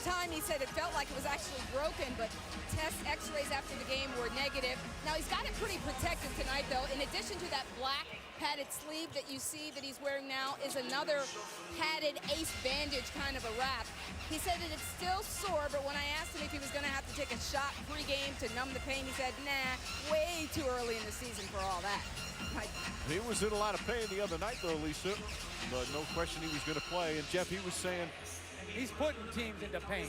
time, he said it felt like it was actually broken, but test x-rays after the game were negative. Now, he's got it pretty protected tonight, though. In addition to that black padded sleeve that you see that he's wearing now is another padded ace bandage kind of a wrap. He said that it's still sore, but when I asked him if he was going to have to take a shot pre-game to numb the pain, he said, nah, way too early in the season for all that. He was in a lot of pain the other night, though, Lisa, but no question he was going to play. And, Jeff, he was saying, he's putting teams into pain.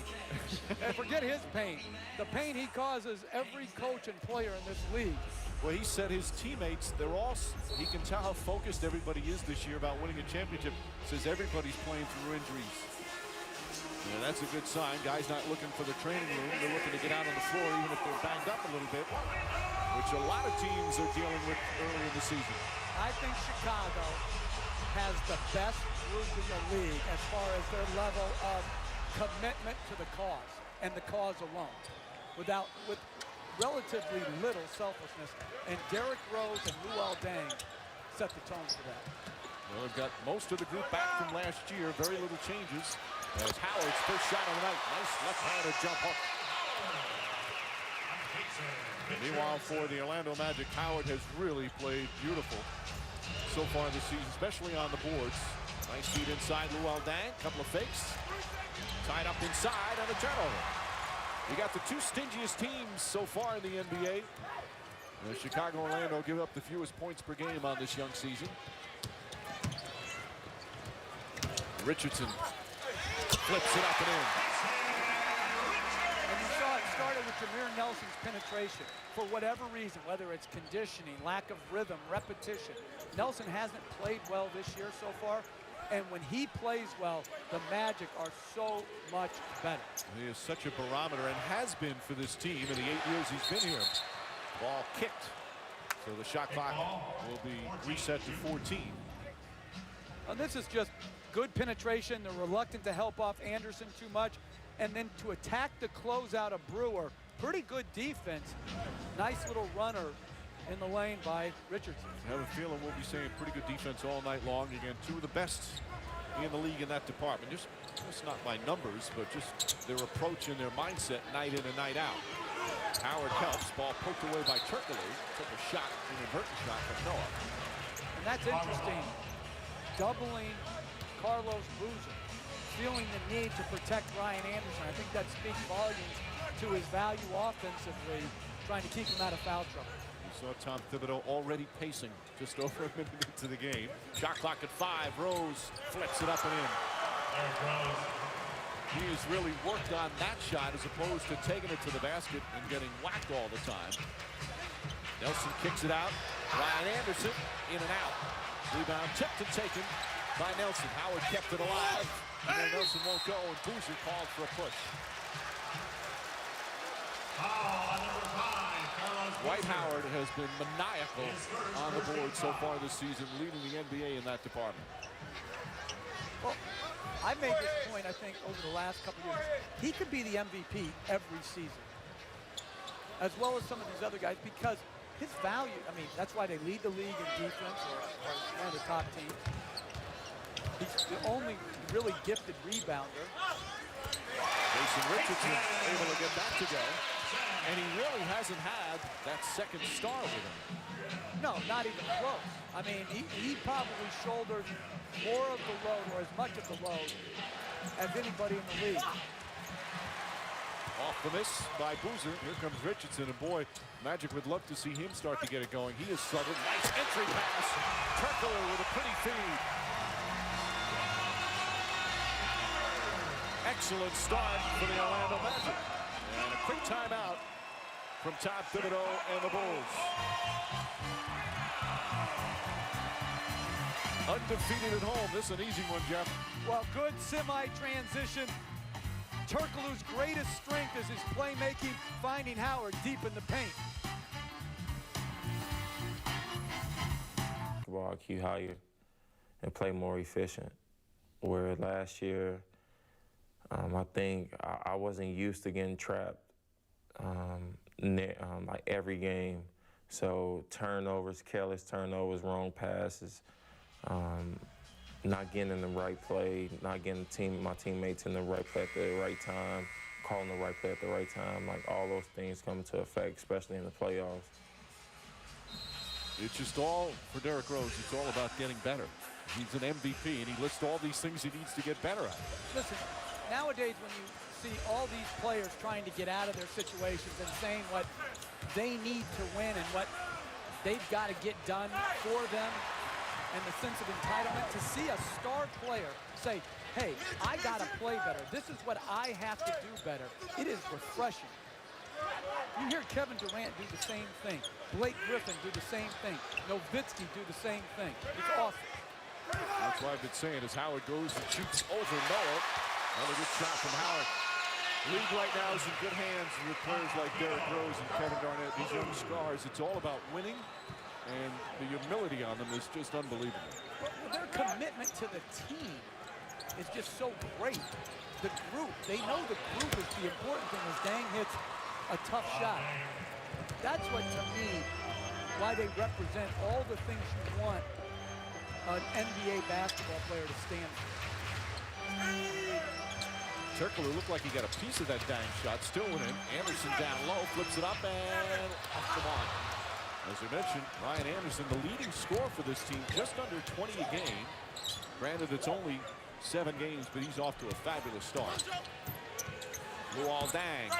And forget his pain. The pain he causes every coach and player in this league. Well, he said his teammates, they're all, he can tell how focused everybody is this year about winning a championship. Says everybody's playing through injuries. Yeah, that's a good sign. Guys not looking for the training room. They're looking to get out on the floor even if they're banged up a little bit, which a lot of teams are dealing with early in the season. I think Chicago has the best group in the league as far as their level of commitment to the cause and the cause alone, with relatively little selfishness. And Derrick Rose and Luol Deng set the tone for that. Well, they've got most of the group back from last year. Very little changes. As Howard's first shot of the night. Nice left-handed jump hook. Meanwhile, for the Orlando Magic, Howard has really played beautiful so far this season, especially on the boards. Nice feed inside Luol Deng. Couple of fakes. Tied up inside and a turnover. We got the two stingiest teams so far in the NBA. Chicago and Orlando give up the fewest points per game on this young season. Richardson flips it up and in. And you saw it started with Jameer Nelson's penetration. For whatever reason, whether it's conditioning, lack of rhythm, repetition, Nelson hasn't played well this year so far. And when he plays well, the Magic are so much better. He is such a barometer and has been for this team in the 8 years he's been here. Ball kicked. So the shot clock will be reset to 14. And this is just good penetration. They're reluctant to help off Anderson too much. And then to attack the closeout of Brewer, pretty good defense. Nice little runner in the lane by Richardson. I have a feeling we'll be seeing pretty good defense all night long. Again, two of the best in the league in that department. Just not by numbers, but just their approach and their mindset night in and night out. Howard helps. Ball poked away by Türkoğlu. Took a shot, an inadvertent shot from Noah. And that's interesting. Doubling Carlos Boozer, feeling the need to protect Ryan Anderson. I think that speaks volumes to his value offensively, trying to keep him out of foul trouble. You saw Tom Thibodeau already pacing just over a minute into the game. Shot clock at 5. Rose flips it up and in. He has really worked on that shot as opposed to taking it to the basket and getting whacked all the time. Nelson kicks it out. Ryan Anderson in and out. Rebound tipped and taken by Nelson. Howard kept it alive. And then Nelson won't go, and Boozer called for a push. Dwight Howard has been maniacal on the board so far this season, leading the NBA in that department. Well, I made this point, I think, over the last couple of years. He could be the MVP every season, as well as some of these other guys, because his value, I mean, that's why they lead the league in defense, or one of the top teams. He's the only really gifted rebounder. Jason Richardson able to get that to go. And he really hasn't had that second star with him. No, not even close. I mean, he probably shouldered more of the load, or as much of the load, as anybody in the league. Off the miss by Boozer. Here comes Richardson, and boy, Magic would love to see him start to get it going. He has struggled. Nice entry pass. Türkoğlu with a pretty feed. Excellent start for the Orlando Magic. And a quick timeout from Tom Thibodeau and the Bulls. Undefeated at home. This is an easy one, Jeff. Well, good semi-transition. Türkoğlu's greatest strength is his playmaking, finding Howard deep in the paint. Ball IQ higher and play more efficient. Where last year, I think I wasn't used to getting trapped like every game. So turnovers, careless turnovers, wrong passes, not getting in the right play, not getting my teammates in the right play at the right time, calling the right play at the right time. Like, all those things come into effect, especially in the playoffs. It's just all, for Derrick Rose, it's all about getting better. He's an MVP, and he lists all these things he needs to get better at. Listen, nowadays when you see all these players trying to get out of their situations and saying what they need to win and what they've got to get done for them, and the sense of entitlement, to see a star player say, hey, I got to play better. This is what I have to do better. It is refreshing. You hear Kevin Durant do the same thing. Blake Griffin do the same thing. Nowitzki do the same thing. It's awesome. That's what I've been saying as Howard goes and shoots over Noah. Another good shot from Howard. League right now is in good hands with players like Derrick Rose and Kevin Garnett, these young stars. It's all about winning, and the humility on them is just unbelievable. Well, their commitment to the team is just so great. The group, they know the group is the important thing as Deng hits a tough shot. That's what, to me, why they represent all the things you want an NBA basketball player to stand for. Türkoğlu looked like he got a piece of that Deng shot. Still winning. Anderson down low, flips it up, and off the mark. As I mentioned, Ryan Anderson, the leading scorer for this team, just under 20 a game. Granted, it's only 7 games, but he's off to a fabulous start. Luol Deng.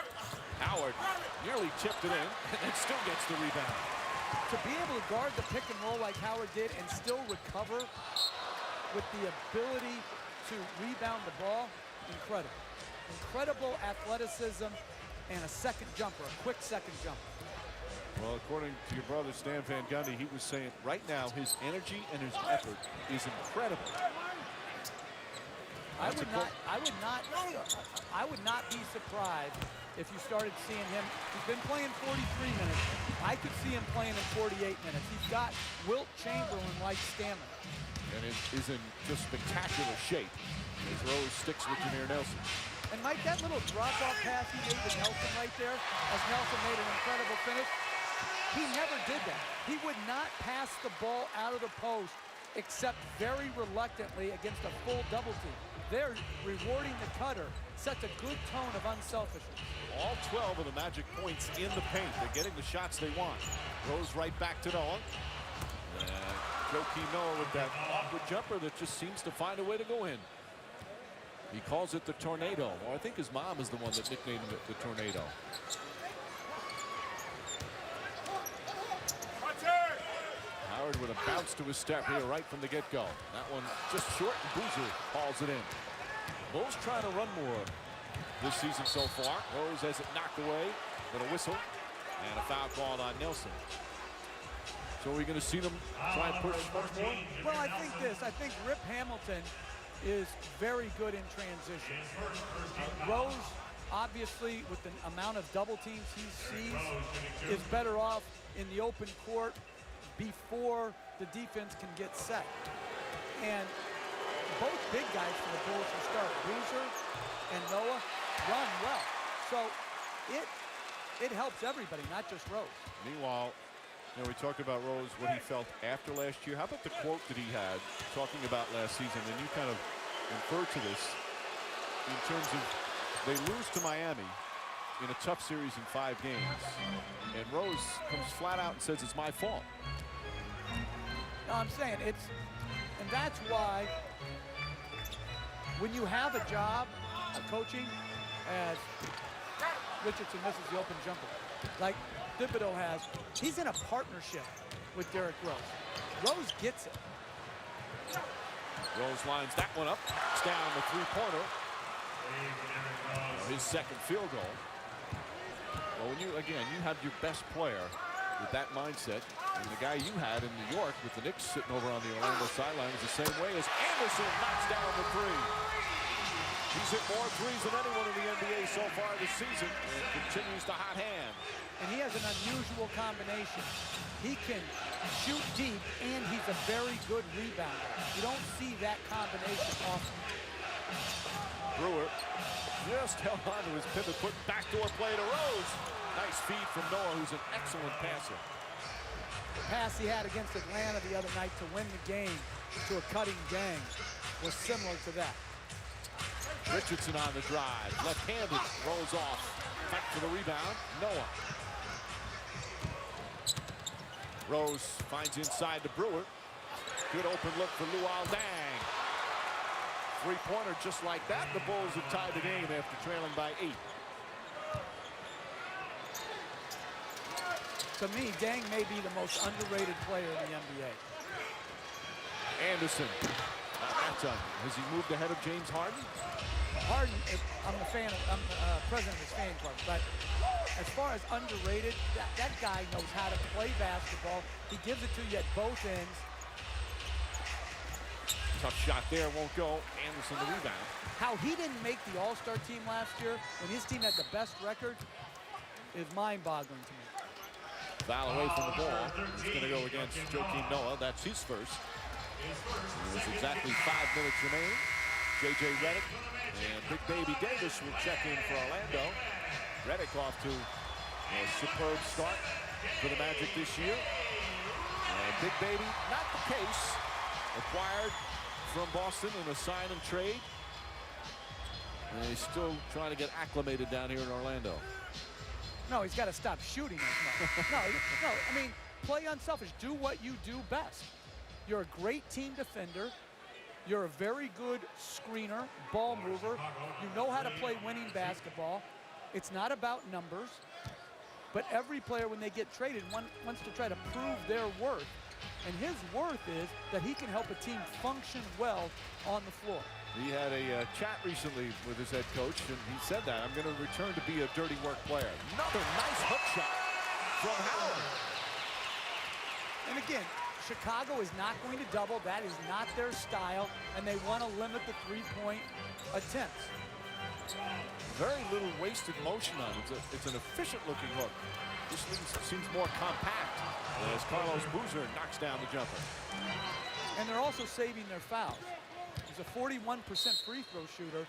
Howard nearly tipped it in, and then still gets the rebound. To be able to guard the pick and roll like Howard did and still recover with the ability to rebound the ball, incredible. Incredible athleticism and a second jumper, a quick second jumper. Well, according to your brother Stan Van Gundy, he was saying right now his energy and his effort is incredible. I would not be surprised if you started seeing him. He's been playing 43 minutes. I could see him playing in 48 minutes. He's got Wilt Chamberlain-like stamina. And it is in just spectacular shape as Rose sticks with Jameer Nelson. And Mike, that little drop-off pass he gave to Nelson right there, as Nelson made an incredible finish, he never did that. He would not pass the ball out of the post except very reluctantly against a full double team. They're rewarding the cutter. Such a good tone of unselfishness. All 12 of the Magic points in the paint. They're getting the shots they want. Rose right back to Noah. And Joakim Noah with that awkward jumper that just seems to find a way to go in. He calls it the tornado. Well, I think his mom is the one that nicknamed it the tornado. Howard with a bounce to his step here right from the get-go. That one just short, and Boozer hauls it in. Bulls trying to run more this season so far. Rose has it knocked away with a whistle and a foul called on Nelson. So are we going to see them try and push much more? Well, I think Rip Hamilton is very good in transition. Rose, obviously, with the amount of double teams he sees, is better off in the open court before the defense can get set. And both big guys for the Bulls to start, Boozer and Noah, run well. So it helps everybody, not just Rose. Meanwhile, you know, we talked about Rose, what he felt after last year. How about the quote that he had talking about last season? And you kind of inferred to this in terms of they lose to Miami in a tough series in 5 games. And Rose comes flat out and says it's my fault. No, I'm saying and that's why when you have a job of coaching, as Richardson misses the open jumper, like Thibodeau has, he's in a partnership with Derrick Rose. Rose gets it. Rose lines that one up. It's down the 3-pointer. His second field goal. Well, when you have your best player with that mindset, and the guy you had in New York with the Knicks sitting over on the Orlando sideline is the same way as Anderson knocks down the 3. He's hit more threes than anyone in the NBA so far this season and continues to hot hand. And he has an unusual combination. He can shoot deep, and he's a very good rebounder. You don't see that combination often. Brewer just held on to his pivot, put backdoor play to Rose. Nice feed from Noah, who's an excellent passer. The pass he had against Atlanta the other night to win the game to a cutting Deng was similar to that. Richardson on the drive, left-handed, rolls off. Back for the rebound, Noah. Rose finds inside to Brewer. Good open look for Luol Deng. Three-pointer just like that. The Bulls have tied the game after trailing by 8. To me, Deng may be the most underrated player in the NBA. Anderson. Has he moved ahead of James Harden? Harden, I'm president of his fan club, but as far as underrated, that guy knows how to play basketball. He gives it to you at both ends. Tough shot there, won't go. Anderson the rebound. How he didn't make the All-Star team last year when his team had the best record is mind-boggling to me. Foul away from the ball. He's going to go against Joakim Noah. That's his first. There's exactly 5 minutes remaining. JJ Redick and Big Baby Davis will check in for Orlando. Redick off to a superb start for the Magic this year. And Big Baby, not the case. Acquired from Boston in a sign and trade. And he's still trying to get acclimated down here in Orlando. No, he's got to stop shooting as much. No, I mean, play unselfish. Do what you do best. You're a great team defender. You're a very good screener, ball mover. You know how to play winning basketball. It's not about numbers. But every player, when they get traded, wants to try to prove their worth. And his worth is that he can help a team function well on the floor. He had a chat recently with his head coach, and he said that, I'm going to return to be a dirty work player. Another nice hook shot from Howard. And again, Chicago is not going to double. That is not their style, and they want to limit the three-point attempts. Very little wasted motion on it. It's an efficient-looking hook. This seems more compact as Carlos Boozer knocks down the jumper. And they're also saving their fouls. He's a 41% free throw shooter.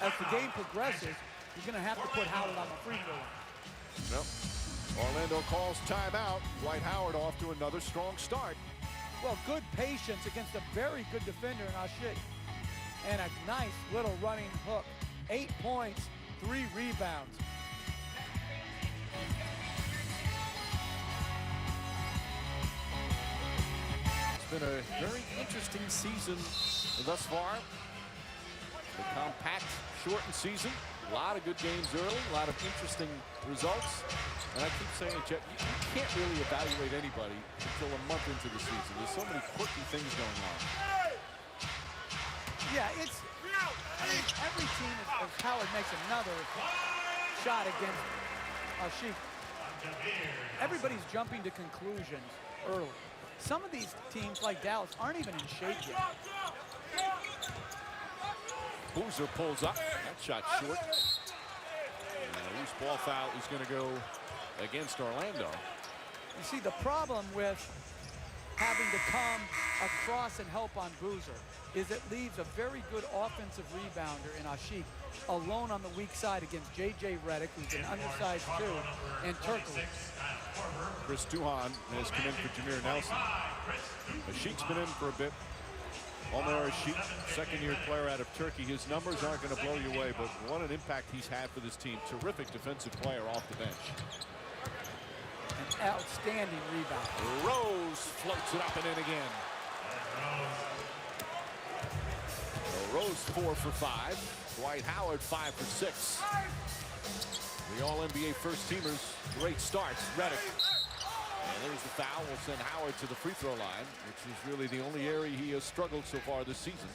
As the game progresses, you're going to have to put Howard on the free throw line. Yep. Orlando calls timeout. Dwight Howard off to another strong start. Well, good patience against a very good defender in Aşık. And a nice little running hook. 8 points, 3 rebounds. It's been a very interesting season thus far. The compact, shortened season. A lot of good games early, a lot of interesting results. And I keep saying it, Jeff, you can't really evaluate anybody until a month into the season. There's so many quirky things going on. Yeah, I mean, every team, as Howard makes another shot against Aşık, everybody's jumping to conclusions early. Some of these teams, like Dallas, aren't even in shape yet. Boozer pulls up. That shot short. And a loose ball foul is going to go against Orlando. You see, the problem with having to come across and help on Boozer is it leaves a very good offensive rebounder in Aşık alone on the weak side against JJ Redick, who's an undersized too, and Türkoğlu. Chris Duhon has come in for Jameer Nelson. Aşık's been in for a bit. Ömer Aşık, second-year player out of Turkey. His numbers aren't going to blow you away, but what an impact he's had for this team. Terrific defensive player off the bench. An outstanding rebound. Rose floats it up and in again. So Rose 4 for 5. Dwight Howard 5 for 6. The All-NBA first-teamers, great starts. Redick. And there's the foul. Will send Howard to the free throw line, which is really the only area he has struggled so far this season.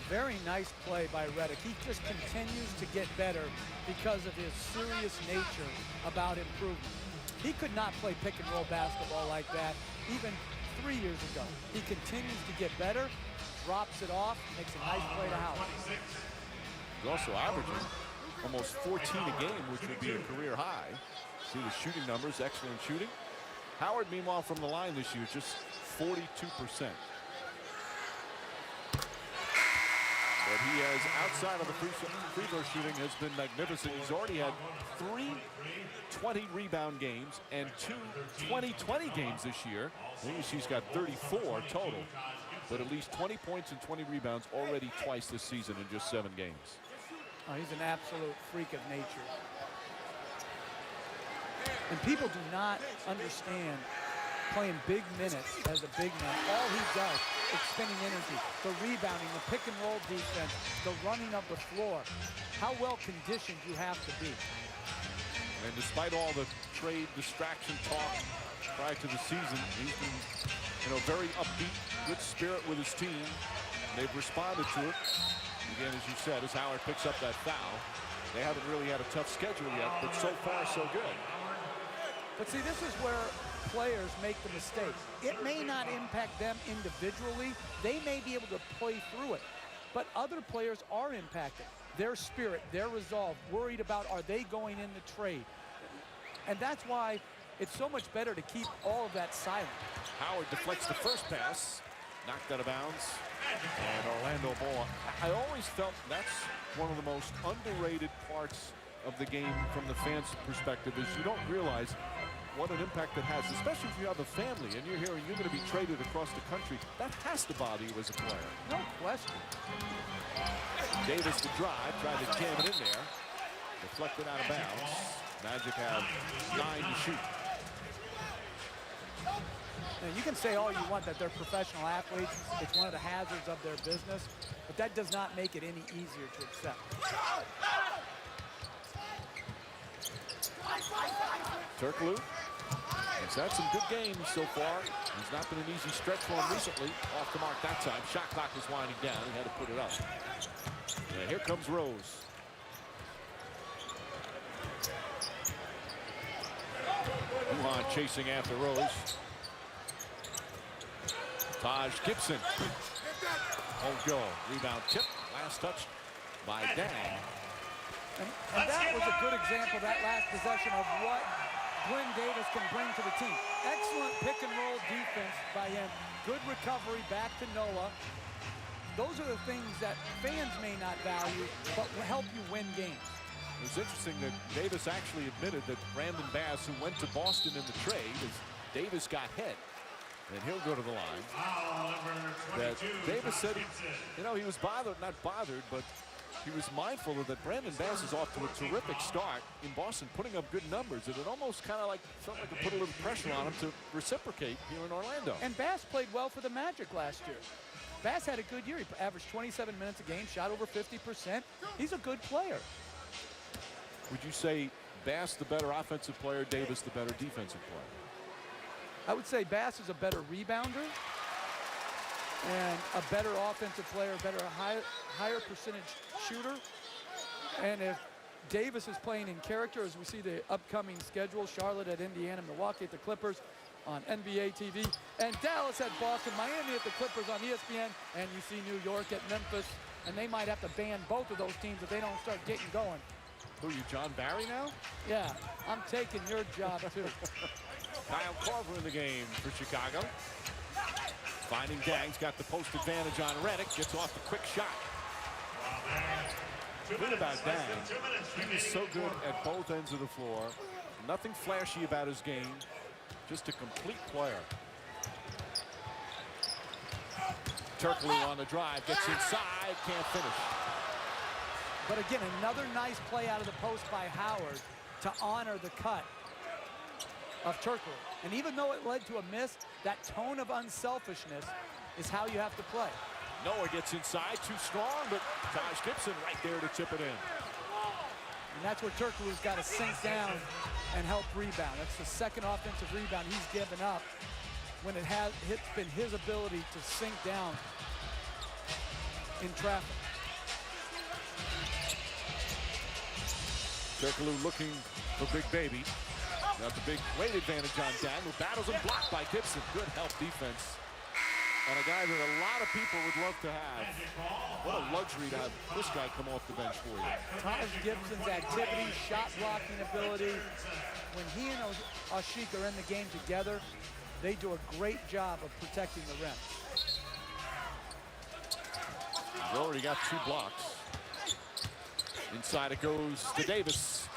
Very nice play by Redick. He just continues to get better because of his serious nature about improvement. He could not play pick-and-roll basketball like that even 3 years ago. He continues to get better, drops it off, makes a nice play to Howard. He's also averaging almost 14 a game, which would be a career high. See the shooting numbers, excellent shooting. Howard, meanwhile, from the line this year, just 42%. But he has, outside of the free throw shooting, has been magnificent. He's already had 3 20 rebound games and 2 20-20 games this year. I think he's got 34 total, but at least 20 points and 20 rebounds already twice this season in just 7 games. Oh, he's an absolute freak of nature. And people do not understand playing big minutes as a big man. All he does, expending energy, the rebounding, the pick and roll defense, the running of the floor. How well conditioned you have to be. And despite all the trade distraction talk prior to the season, he's been, very upbeat, good spirit with his team. They've responded to it. Again, as you said, as Howard picks up that foul, they haven't really had a tough schedule yet, but so far so good. But see, this is where players make the mistake. It may not impact them individually. They may be able to play through it, but other players are impacted. Their spirit, their resolve, worried about are they going in the trade. And that's why it's so much better to keep all of that silent. Howard deflects the first pass, knocked out of bounds, and Orlando ball. I always felt that's one of the most underrated parts of the game from the fans' perspective is you don't realize what an impact it has, especially if you have a family and you're hearing you're going to be traded across the country. That has to bother you as a player. No question. Davis to drive, tried to jam it in there. Deflected out of bounds. Magic have 9 to shoot. Now, you can say all you want that they're professional athletes. It's one of the hazards of their business, but that does not make it any easier to accept. Türkoğlu has had some good games so far. He's not been an easy stretch for him recently. Off the mark that time. Shot clock was winding down. He had to put it up. And here comes Rose. Duhon chasing after Rose. Taj Gibson. Won't go. Rebound tip. Last touch by Deng. And that was a good example, that last possession, of what Glen Davis can bring to the team. Excellent pick and roll defense by him. Good recovery back to Noah. Those are the things that fans may not value, but will help you win games. It was interesting that Davis actually admitted that Brandon Bass, who went to Boston in the trade, as Davis got hit, and he'll go to the line. That Davis said, he was bothered, not bothered, but he was mindful of that Brandon Bass is off to a terrific start in Boston, putting up good numbers, and it almost kind of felt like it put a little pressure on him to reciprocate here in Orlando. And Bass played well for the Magic last year. Bass had a good year. He averaged 27 minutes a game, shot over 50%. He's a good player. Would you say Bass the better offensive player, Davis the better defensive player? I would say Bass is a better rebounder and a better offensive player, higher percentage shooter. And if Davis is playing in character, as we see the upcoming schedule, Charlotte at Indiana, Milwaukee at the Clippers on NBA TV, and Dallas at Boston, Miami at the Clippers on ESPN, and you see New York at Memphis, and they might have to ban both of those teams if they don't start getting going. Who are you, John Barry now? Yeah, I'm taking your job too. Kyle Korver in the game for Chicago. Finding Deng's got the post advantage on Redick. Gets off the quick shot. Good about Deng. He is so good at both ends of the floor. Nothing flashy about his game. Just a complete player. Türkoğlu on the drive. Gets inside. Can't finish. But again, another nice play out of the post by Howard to honor the cut of Türkoğlu. And even though it led to a miss, that tone of unselfishness is how you have to play. Noah gets inside, too strong, but Taj Gibson right there to tip it in. And that's where Türkoğlu's got to sink down and help rebound. That's the second offensive rebound he's given up when it's been his ability to sink down in traffic. Türkoğlu looking for Big Baby. Got the big weight advantage on Deng, who battles and blocked by Gibson. Good help defense. And a guy that a lot of people would love to have. What a luxury to have this guy come off the bench for you. Taj Gibson's activity, shot blocking ability. When he and Aşık are in the game together, they do a great job of protecting the rim. He's already got 2 blocks. Inside it goes to Davis.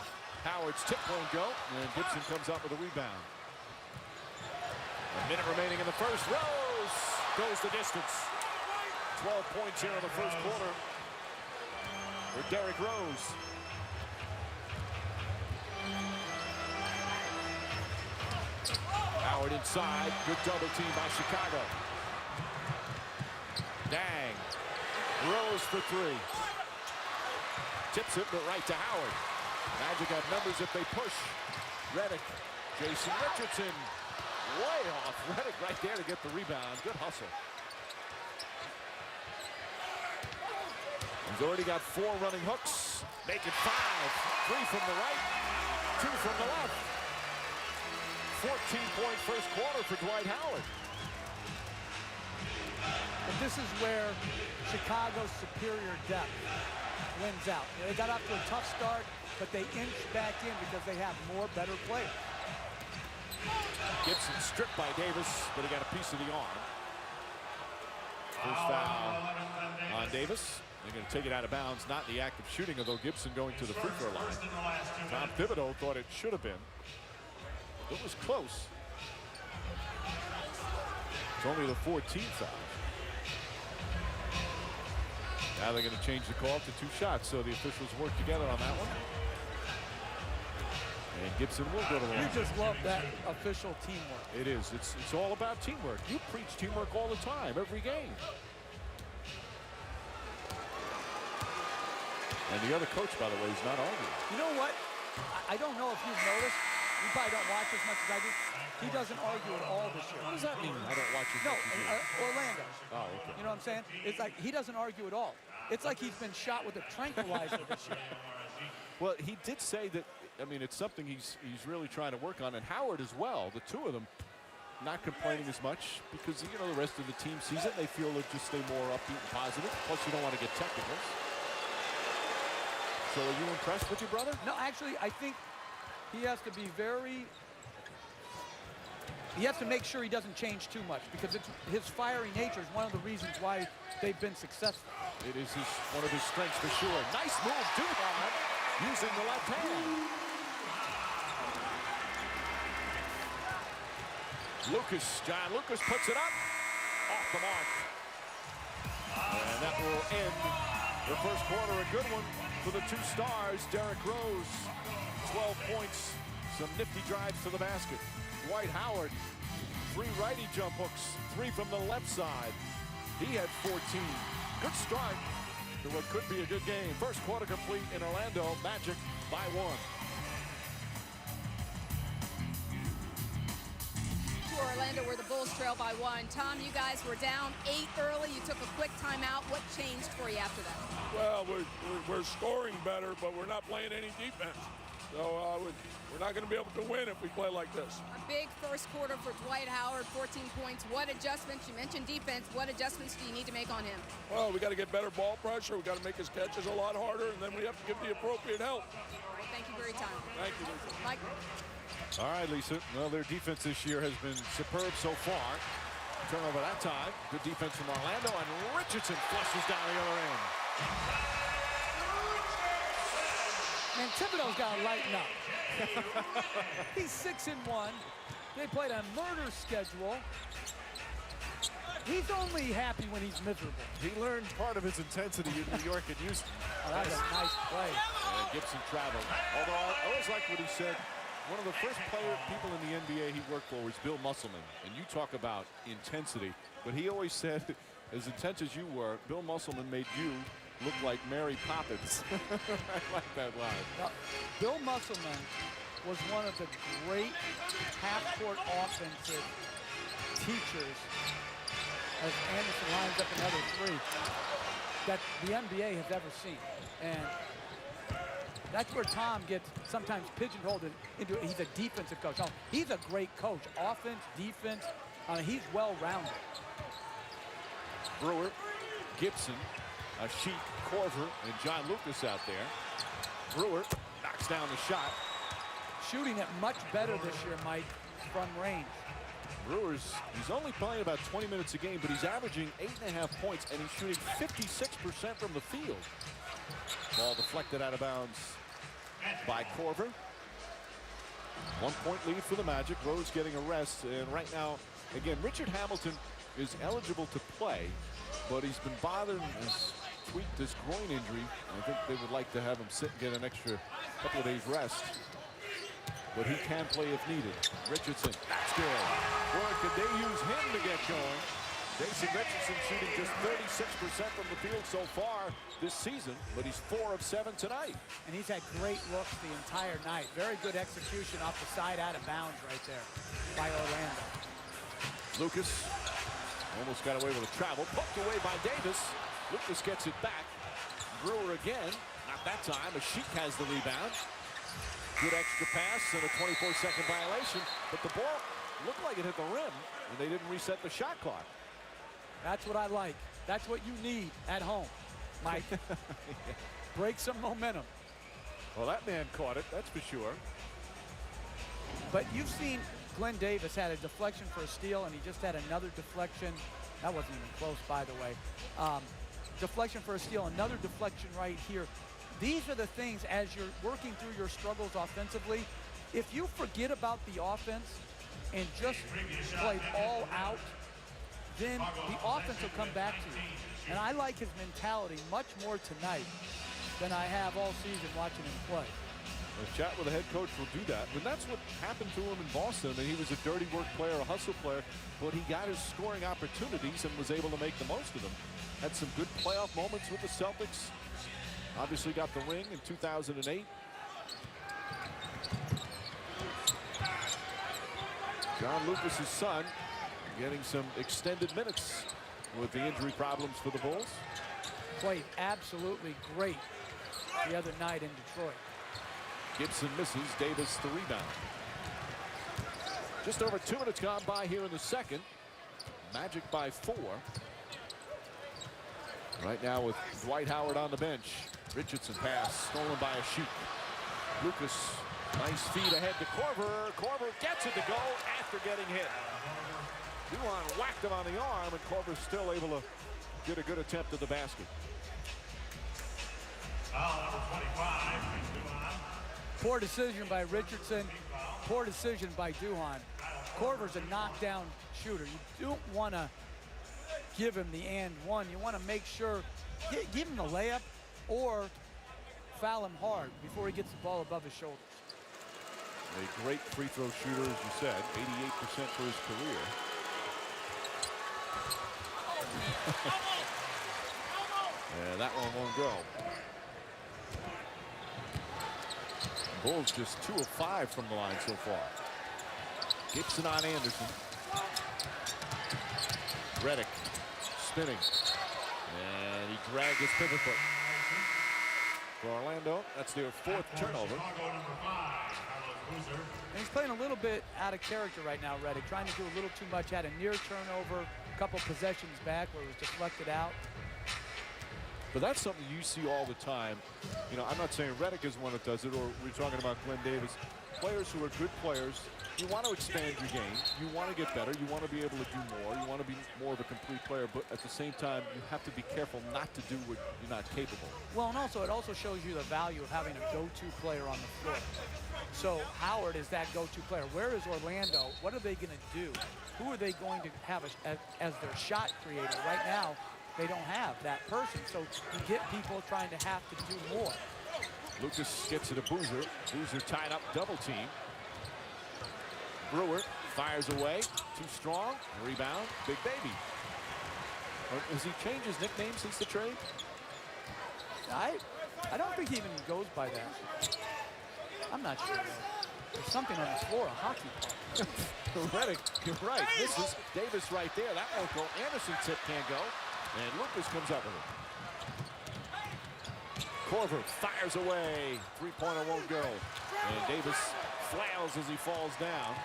Howard's tip won't go, and Gibson comes up with a rebound. A minute remaining in the first. Rose goes the distance. 12 points here in the first quarter for Derrick Rose. Howard inside. Good double team by Chicago. Deng. Rose for 3. Tips it, but right to Howard. Magic have numbers if they push. Redick. Jason Richardson. Way off. Redick right there to get the rebound. Good hustle. He's already got 4 running hooks. Make it 5. 3 from the right. 2 from the left. 14-point first quarter for Dwight Howard. And this is where Chicago's superior depth wins out. You know, they got off to a tough start, but they inched back in because they have more better players. Gibson stripped by Davis, but he got a piece of the arm. First foul on Davis. They're going to take it out of bounds, not in the act of shooting, although Gibson going to the free throw line. Tom Thibodeau thought it should have been. It was close. It's only the 14th foul. Now they're going to change the call to 2 shots, so the officials work together on that one. And Gibson will go to the line. You just love that official teamwork. It is. It's all about teamwork. You preach teamwork all the time, every game. And the other coach, by the way, is not arguing. You know what? I don't know if you've noticed. You probably don't watch as much as I do. He doesn't argue at all this year. What does that mean? I don't watch as No, much as you. Orlando. Oh, okay. You know what I'm saying? It's like he doesn't argue at all. It's like he's been shot with a tranquilizer this year. Well, he did say that, I mean, it's something he's really trying to work on, and Howard as well. The 2 of them not complaining as much because, you know, the rest of the team sees it. They feel they'll just stay more upbeat and positive. Plus, you don't want to get technicals. So are you impressed with your brother? No, actually, I think he has to be he has to make sure he doesn't change too much because his fiery nature is one of the reasons why they've been successful. It is one of his strengths for sure. Nice move, Duhon, using the left hand. John Lucas puts it up, off the mark. And that will end the first quarter, a good one for the 2 stars. Derrick Rose, 12 points, some nifty drives to the basket. Dwight Howard, 3 righty jump hooks, 3 from the left side. He had 14. Good start to what could be a good game. First quarter complete in Orlando. Magic by 1. Orlando, where the Bulls trail by 1. Tom, you guys were down 8 early. You took a quick timeout. What changed for you after that? Well, we're scoring better, but we're not playing any defense. So we're not going to be able to win if we play like this. A big first quarter for Dwight Howard, 14 points. What adjustments? You mentioned defense. What adjustments do you need to make on him? Well, we got to get better ball pressure. We got to make his catches a lot harder, and then we have to give the appropriate help. All right, thank you for your time. Thank you, Lisa. Mike. All right, Lisa. Well, their defense this year has been superb so far. Turnover that time. Good defense from Orlando, and Richardson flushes down the other end. Man, Thibodeau's got to lighten up. He's 6-1. They played a murder schedule. He's only happy when he's miserable. He learned part of his intensity in New York and Houston. Oh, that's a nice play. And Gibson traveled. Although I always like what he said. One of the first people in the NBA he worked for was Bill Musselman. And you talk about intensity. But he always said, as intense as you were, Bill Musselman made you look like Mary Poppins. I like that line. Now, Bill Musselman was one of the great half-court offensive teachers as Anderson lines up another 3 that the NBA has ever seen. And that's where Tom gets sometimes pigeonholed into it. He's a defensive coach. No, he's a great coach. Offense, defense, he's well-rounded. Brewer, Gibson, Aşık, Korver, and John Lucas out there. Brewer knocks down the shot. Shooting it much better this year, Mike, from range. He's only playing about 20 minutes a game, but he's averaging 8.5 points, and he's shooting 56% from the field. Ball deflected out of bounds by Korver. 1 point lead for the Magic. Rose getting a rest, and right now, again, Richard Hamilton is eligible to play, but he's been bothered and has tweaked this groin injury. I think they would like to have him sit and get an extra couple of days rest. But he can play if needed. Richardson, that's good. Boy, could they use him to get going. Jason Richardson shooting just 36% from the field so far this season, but he's 4 of 7 tonight. And he's had great looks the entire night. Very good execution off the side out of bounds right there by Orlando. Lucas almost got away with a travel. Poked away by Davis. Lucas gets it back. Brewer again. Not that time. Aşık has the rebound. Good extra pass and a 24-second violation. But the ball looked like it hit the rim, and they didn't reset the shot clock. That's what I like. That's what you need at home, Mike. Break some momentum. Well, that man caught it, that's for sure. But you've seen Glen Davis had a deflection for a steal, and he just had another deflection. That wasn't even close, by the way. Deflection for a steal, another deflection right here. These are the things, as you're working through your struggles offensively, if you forget about the offense and just play all out, then the offense will come back to you. And I like his mentality much more tonight than I have all season watching him play. A chat with the head coach will do that. But that's what happened to him in Boston. I mean, he was a dirty work player, a hustle player, but he got his scoring opportunities and was able to make the most of them. Had some good playoff moments with the Celtics. Obviously got the ring in 2008. John Lucas's son getting some extended minutes with the injury problems for the Bulls. Played absolutely great the other night in Detroit. Gibson misses. Davis the rebound. Just over 2 minutes gone by here in the second. Magic by 4. Right now with Dwight Howard on the bench. Richardson pass stolen by Aşık. Lucas, nice feed ahead to Korver. Korver gets it to go after getting hit. Duhon whacked him on the arm, and Korver's still able to get a good attempt at the basket. Poor decision by Richardson. Poor decision by Duhon. Korver's a knockdown shooter. You don't want to give him the and one. You want to make sure, give him the layup or foul him hard before he gets the ball above his shoulders. A great free throw shooter, as you said, 88% for his career. Yeah, that one won't go. Bulls just 2 of 5 from the line so far. Gibson on Anderson. Redick spinning. And he dragged his pivot foot. For Orlando, that's their 4th turnover. And he's playing a little bit out of character right now, Redick. Trying to do a little too much. Had a near turnover a couple possessions back where it was deflected out. But that's something you see all the time. You know, I'm not saying Redick is one that does it, or we're talking about Glen Davis. Players who are good players, you want to expand your game. You want to get better. You want to be able to do more. You want to be more of a complete player. But at the same time, you have to be careful not to do what you're not capable. Well, and also, it also shows you the value of having a go-to player on the floor. So Howard is that go-to player. Where is Orlando? What are they going to do? Who are they going to have as their shot creator? Right now, they don't have that person. So you get people trying to have to do more. Lucas gets it to Boozer. Boozer tied up, double team. Brewer fires away. Too strong. Rebound. Big Baby. Has he changed his nickname since the trade? I don't think he even goes by that. I'm not sure. There's something on the floor, a hockey puck. Redick, you're right. This is Davis right there. That won't go. Anderson tip can't go. And Lucas comes up with it. Korver fires away. Three-pointer won't go. And Davis flails as he falls down.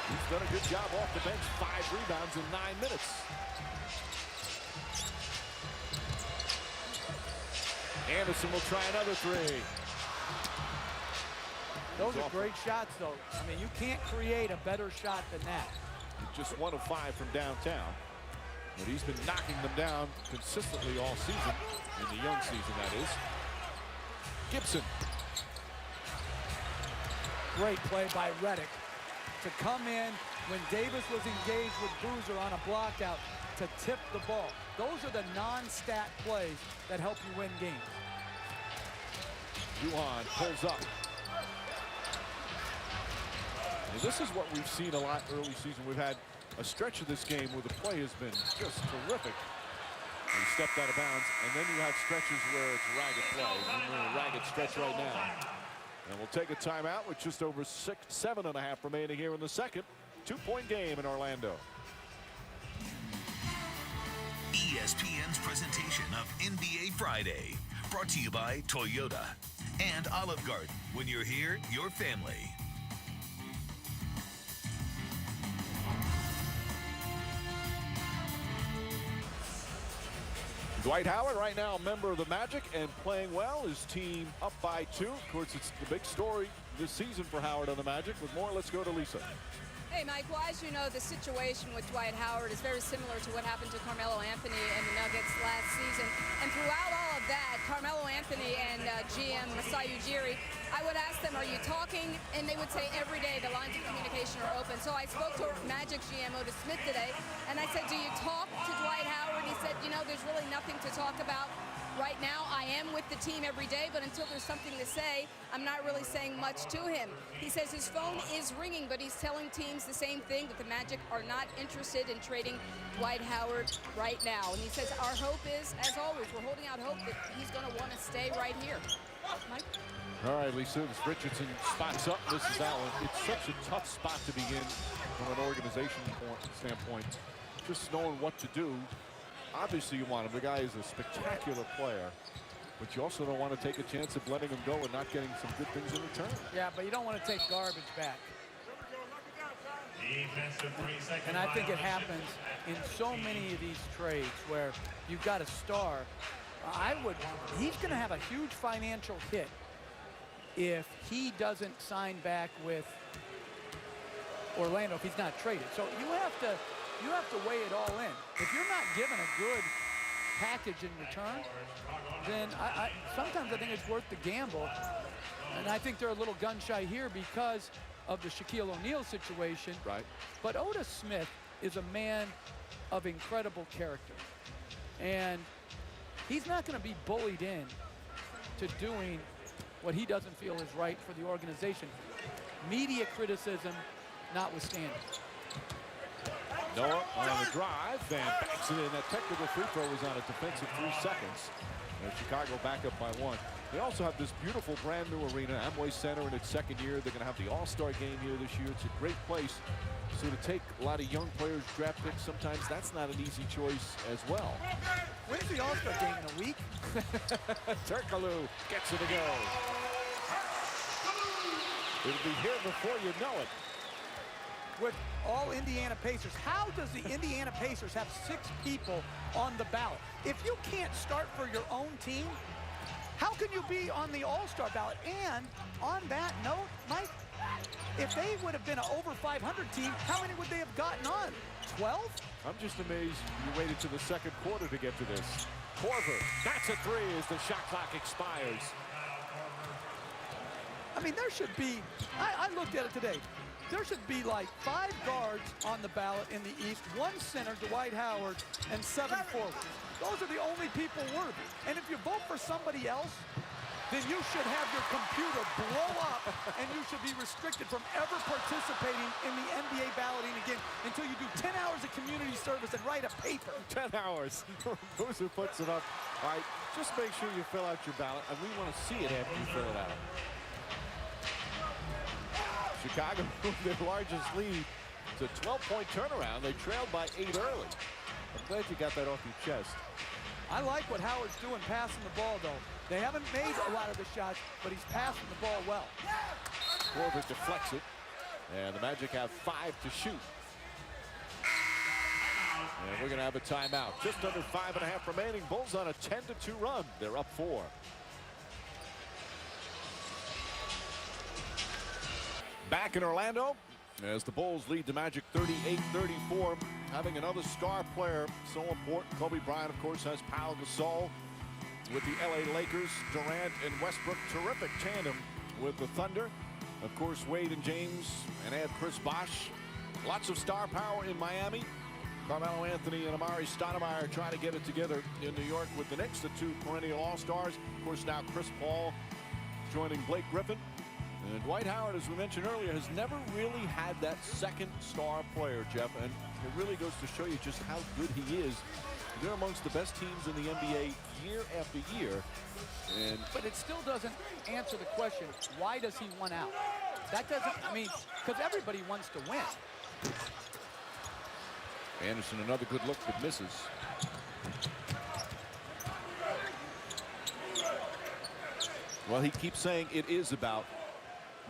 He's done a good job off the bench. 5 rebounds in 9 minutes. Anderson will try another 3. Those are great shots, though. I mean, you can't create a better shot than that. Just 1 of 5 from downtown. But he's been knocking them down consistently all season. In the young season, that is. Gibson. Great play by Redick to come in when Davis was engaged with Boozer on a block out to tip the ball. Those are the non-stat plays that help you win games. Duhon pulls up. And this is what we've seen a lot early season. We've had a stretch of this game where the play has been just terrific. He stepped out of bounds, and then you have stretches where it's ragged play. We're in a ragged stretch right now. And we'll take a timeout with just over 7.5 remaining here in the second. 2-point game in Orlando. ESPN's presentation of NBA Friday, brought to you by Toyota and Olive Garden. When you're here, your family. Dwight Howard right now a member of the Magic and playing well. His team up by 2. Of course, it's the big story this season for Howard on the Magic. With more, let's go to Lisa. Hey, Mike, well, as you know, the situation with Dwight Howard is very similar to what happened to Carmelo Anthony and the Nuggets last season. And throughout all of that, Carmelo Anthony and GM Masai Ujiri, I would ask them, are you talking? And they would say every day the lines of communication are open. So I spoke to Magic GM Otis Smith today, and I said, do you talk to Dwight Howard? He said, you know, there's really nothing to talk about. Right now, I am with the team every day, but until there's something to say, I'm not really saying much to him. He says his phone is ringing, but he's telling teams the same thing, that the Magic are not interested in trading Dwight Howard right now. And he says our hope is, as always, we're holding out hope that he's going to want to stay right here. Mike? All right, Lisa, as Richardson spots up, this is Allen. It's such a tough spot to be in from an organization standpoint. Just knowing what to do. Obviously, you want him. The guy is a spectacular player, but you also don't want to take a chance of letting him go and not getting some good things in return. Yeah, but you don't want to take garbage back. And I think it happens in so many of these trades where you've got a star. He's going to have a huge financial hit if he doesn't sign back with Orlando, if he's not traded. So you have to weigh it all in. If you're not given a good package in return, then sometimes I think it's worth the gamble. And I think they're a little gun-shy here because of the Shaquille O'Neal situation. Right. But Otis Smith is a man of incredible character. And he's not going to be bullied in to doing what he doesn't feel is right for the organization. Media criticism notwithstanding. Noah on the drive and backs it in. That technical free throw was on a defensive 3 seconds. And Chicago back up by 1. They also have this beautiful brand new arena, Amway Center, in its second year. They're going to have the All-Star game here this year. It's a great place. So to take a lot of young players, draft picks, sometimes that's not an easy choice as well. When's the All-Star game, in a week? Türkoğlu gets it to go. It'll be here before you know it. With all Indiana Pacers, how does the Indiana Pacers have 6 people on the ballot? If you can't start for your own team, how can you be on the All-Star ballot? And on that note, Mike, if they would have been an over 500 team, how many would they have gotten on? 12? I'm just amazed you waited to the second quarter to get to this. Korver, that's a 3 as the shot clock expires. I mean, there should be, I looked at it today. There should be like 5 guards on the ballot in the East, 1 center, Dwight Howard, and 7 forwards. Those are the only people worthy. And if you vote for somebody else, then you should have your computer blow up and you should be restricted from ever participating in the NBA balloting again until you do 10 hours of community service and write a paper. 10 hours. Boozer puts it up. All right, just make sure you fill out your ballot, and we want to see it after you fill it out. Chicago moved their largest lead to a 12-point turnaround. They trailed by 8 early. I'm glad you got that off your chest. I like what Howard's doing passing the ball, though. They haven't made a lot of the shots, but he's passing the ball well. Korver deflects it, and the Magic have 5 to shoot. And we're going to have a timeout. Just under 5.5 remaining. Bulls on a 10-2 run. They're up 4. Back in Orlando, As the Bulls lead the Magic 38-34, having another star player so important. Kobe Bryant, of course, has Pau Gasol with the LA Lakers. Durant and Westbrook, terrific tandem with the Thunder. Of course, Wade and James, and add Chris Bosh. Lots of star power in Miami. Carmelo Anthony and Amari Stoudemire trying to get it together in New York with the Knicks, the two perennial All-Stars. Of course, now Chris Paul joining Blake Griffin. And Dwight Howard, as we mentioned earlier, has never really had that second star player, Jeff. And it really goes to show you just how good he is. They're amongst the best teams in the NBA year after year. But it still doesn't answer the question, why does he want out? That doesn't, I mean, because everybody wants to win. Anderson, another good look, but misses. Well, he keeps saying it is about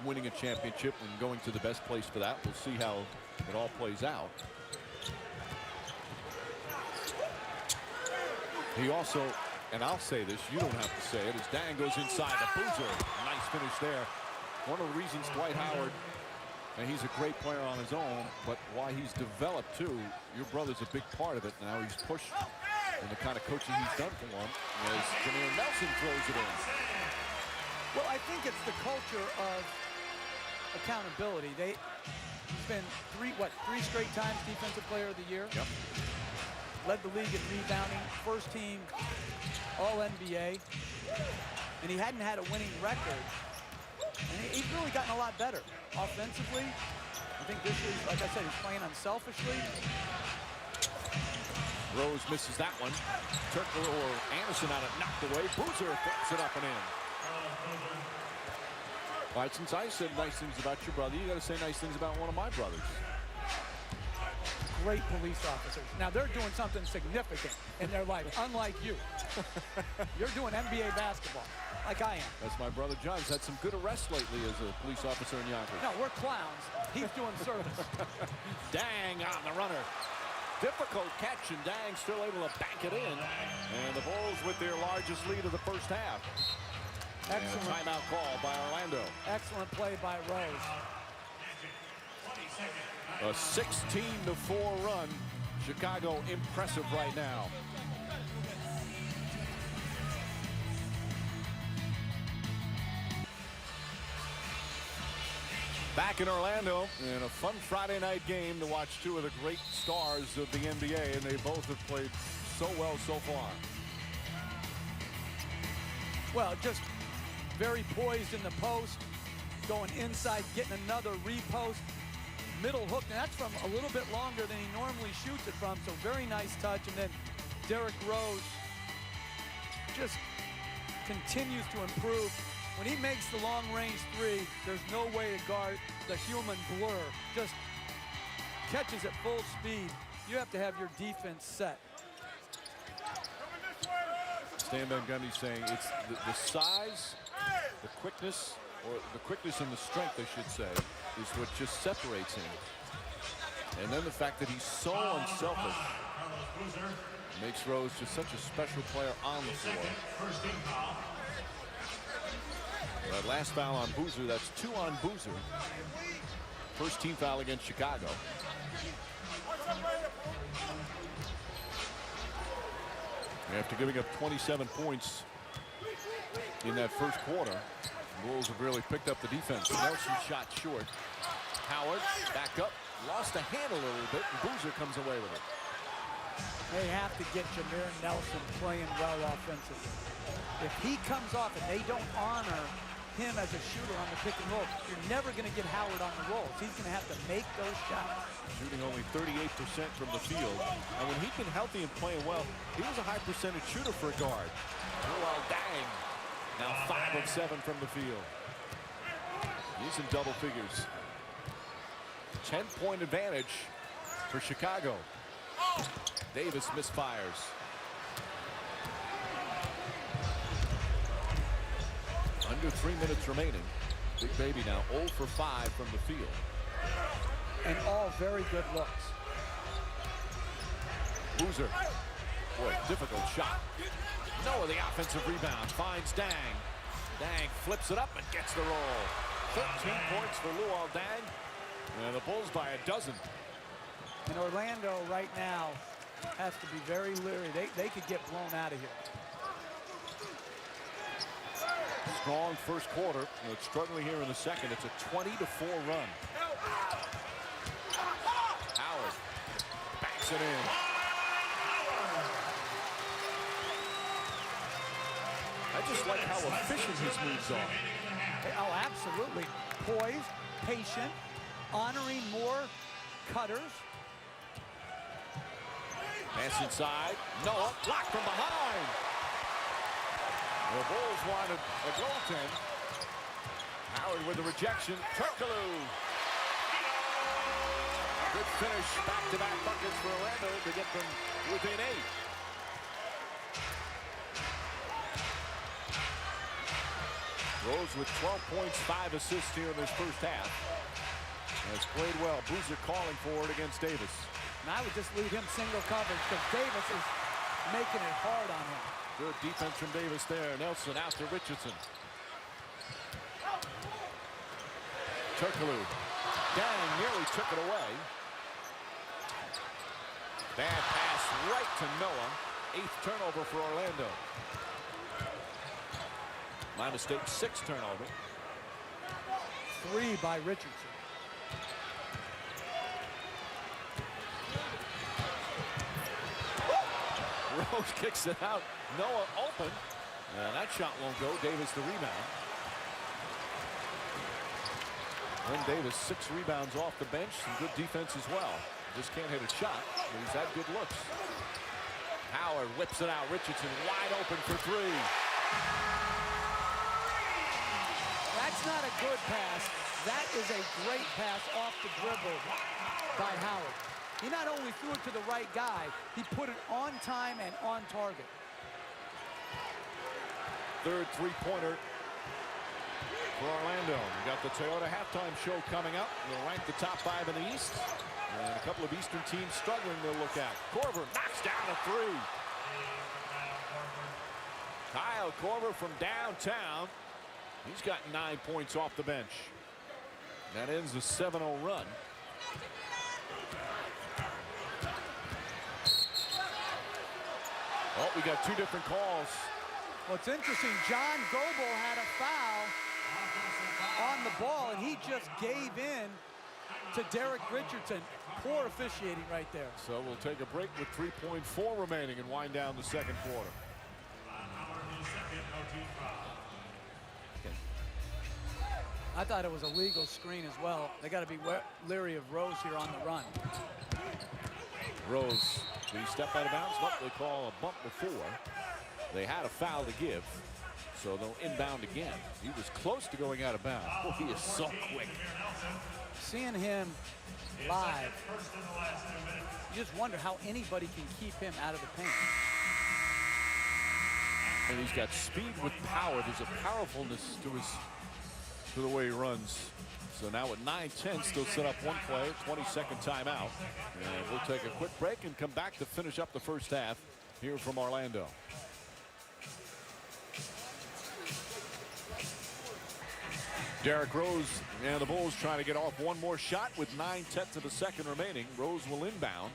winning a championship and going to the best place for that. We'll see how it all plays out. He also, and I'll say this, you don't have to say it, as Deng goes inside the Boozer. Nice finish there. One of the reasons Dwight Howard, and he's a great player on his own, but why he's developed too, your brother's a big part of it. Now he's pushed in the kind of coaching he's done for him as Jameer Nelson throws it in. Well, I think it's the culture of accountability. He's been three straight times Defensive Player of the Year. Yep. Led the league in rebounding, first team All-NBA, and he hadn't had a winning record. And he's really gotten a lot better offensively. I think this is, like I said, he's playing unselfishly. Rose misses that one. Türkoğlu or Anderson out it, knocked away. Boozer picks it up and in. All right, since I said nice things about your brother, you got to say nice things about one of my brothers. Great police officers. Now they're doing something significant in their life, unlike you. You're doing NBA basketball, like I am. That's my brother John. He's had some good arrests lately as a police officer in Yonkers. No, we're clowns. He's doing service. Deng on the runner. Difficult catch, and Deng still able to bank it in. And the Bulls with their largest lead of the first half. Excellent. And a timeout call by Orlando. Excellent play by Rose. A 16-4 run. Chicago impressive right now. Back in Orlando in a fun Friday night game to watch two of the great stars of the NBA, and they both have played so well so far. Well, just very poised in the post, going inside, getting another repost, middle hook, and that's from a little bit longer than he normally shoots it from, so very nice touch. And then Derrick Rose just continues to improve. When he makes the long-range three, there's no way to guard the human blur. Just catches at full speed. You have to have your defense set. Stan Van Gundy saying it's the size, the quickness, or the quickness and the strength, I should say, is what just separates him. And then the fact that he's so unselfish makes Rose just such a special player on the floor. That last foul on Boozer, that's 2 on Boozer. First team foul against Chicago. After giving up 27 points in that first quarter, the Bulls have really picked up the defense. Nelson shot short. Howard back up, lost a handle a little bit, and Boozer comes away with it. They have to get Jameer Nelson playing well offensively. If he comes off and they don't honor him as a shooter on the pick and roll, you're never going to get Howard on the rolls. He's going to have to make those shots. Shooting only 38% from the field. And when he's been healthy and playing well, he was a high percentage shooter for a guard. Luol Deng, now 5 of 7 from the field. He's in double figures. 10-point advantage for Chicago. Davis misfires. Under 3 minutes remaining. Big Baby now 0 for 5 from the field. And all very good looks. Boozer. Boy, difficult shot. Noah, the offensive rebound, finds Deng. Deng flips it up and gets the roll. 13 points for Luol Deng. And the Bulls by a dozen. And Orlando right now has to be very leery. They could get blown out of here. Strong first quarter. It's struggling here in the second. It's a 20-4 run. Howard backs it in. I just like how efficient his moves are. Oh, absolutely. Poised, patient, honoring more cutters. Pass inside. Noah blocked from behind. The Bulls wanted a goaltend. Howard with the rejection. Türkoğlu. Good finish. Back-to-back buckets for Orlando to get them within 8. Rose with 12 points, 5 assists here in this first half. Has played well. Boozer calling for it against Davis. And I would just leave him single coverage because Davis is making it hard on him. Good defense from Davis there. Nelson out to Richardson. Türkoğlu. Deng nearly took it away. Bad pass right to Noah. 8th turnover for Orlando. My mistake, 6th turnover. 3 by Richardson. Rose kicks it out. Noah open. And that shot won't go. Davis the rebound. Glen Davis 6 rebounds off the bench. Some good defense as well. Just can't hit a shot, but he's had good looks. Howard whips it out. Richardson wide open for 3. That's not a good pass. That is a great pass off the dribble by Howard. He not only threw it to the right guy, he put it on time and on target. 3rd three-pointer for Orlando. We got the Toyota halftime show coming up. We'll rank the top 5 in the East. And a couple of Eastern teams struggling to look at. Korver knocks down a 3. Kyle Korver from downtown. He's got 9 points off the bench. That ends the 7-0 run. Oh, we got 2 different calls. Well, it's interesting. John Goebel had a foul on the ball, and he just gave in to Derrick Richardson. Poor officiating right there. So we'll take a break with 3.4 remaining and wind down the second quarter. I thought it was a legal screen as well. They got to be leery of Rose here on the run. Rose, did he step out of bounds? Nope, they call a bump before. They had a foul to give, so they'll inbound again. He was close to going out of bounds. Oh, he is so quick. Seeing him live, you just wonder how anybody can keep him out of the paint. And he's got speed with power. There's a powerfulness to the way he runs. So now at 9-10, still set up 1 play, 22nd timeout. And we'll take a quick break and come back to finish up the first half here from Orlando. Derrick Rose and the Bulls trying to get off one more shot with 9/10 of the second remaining. Rose will inbound.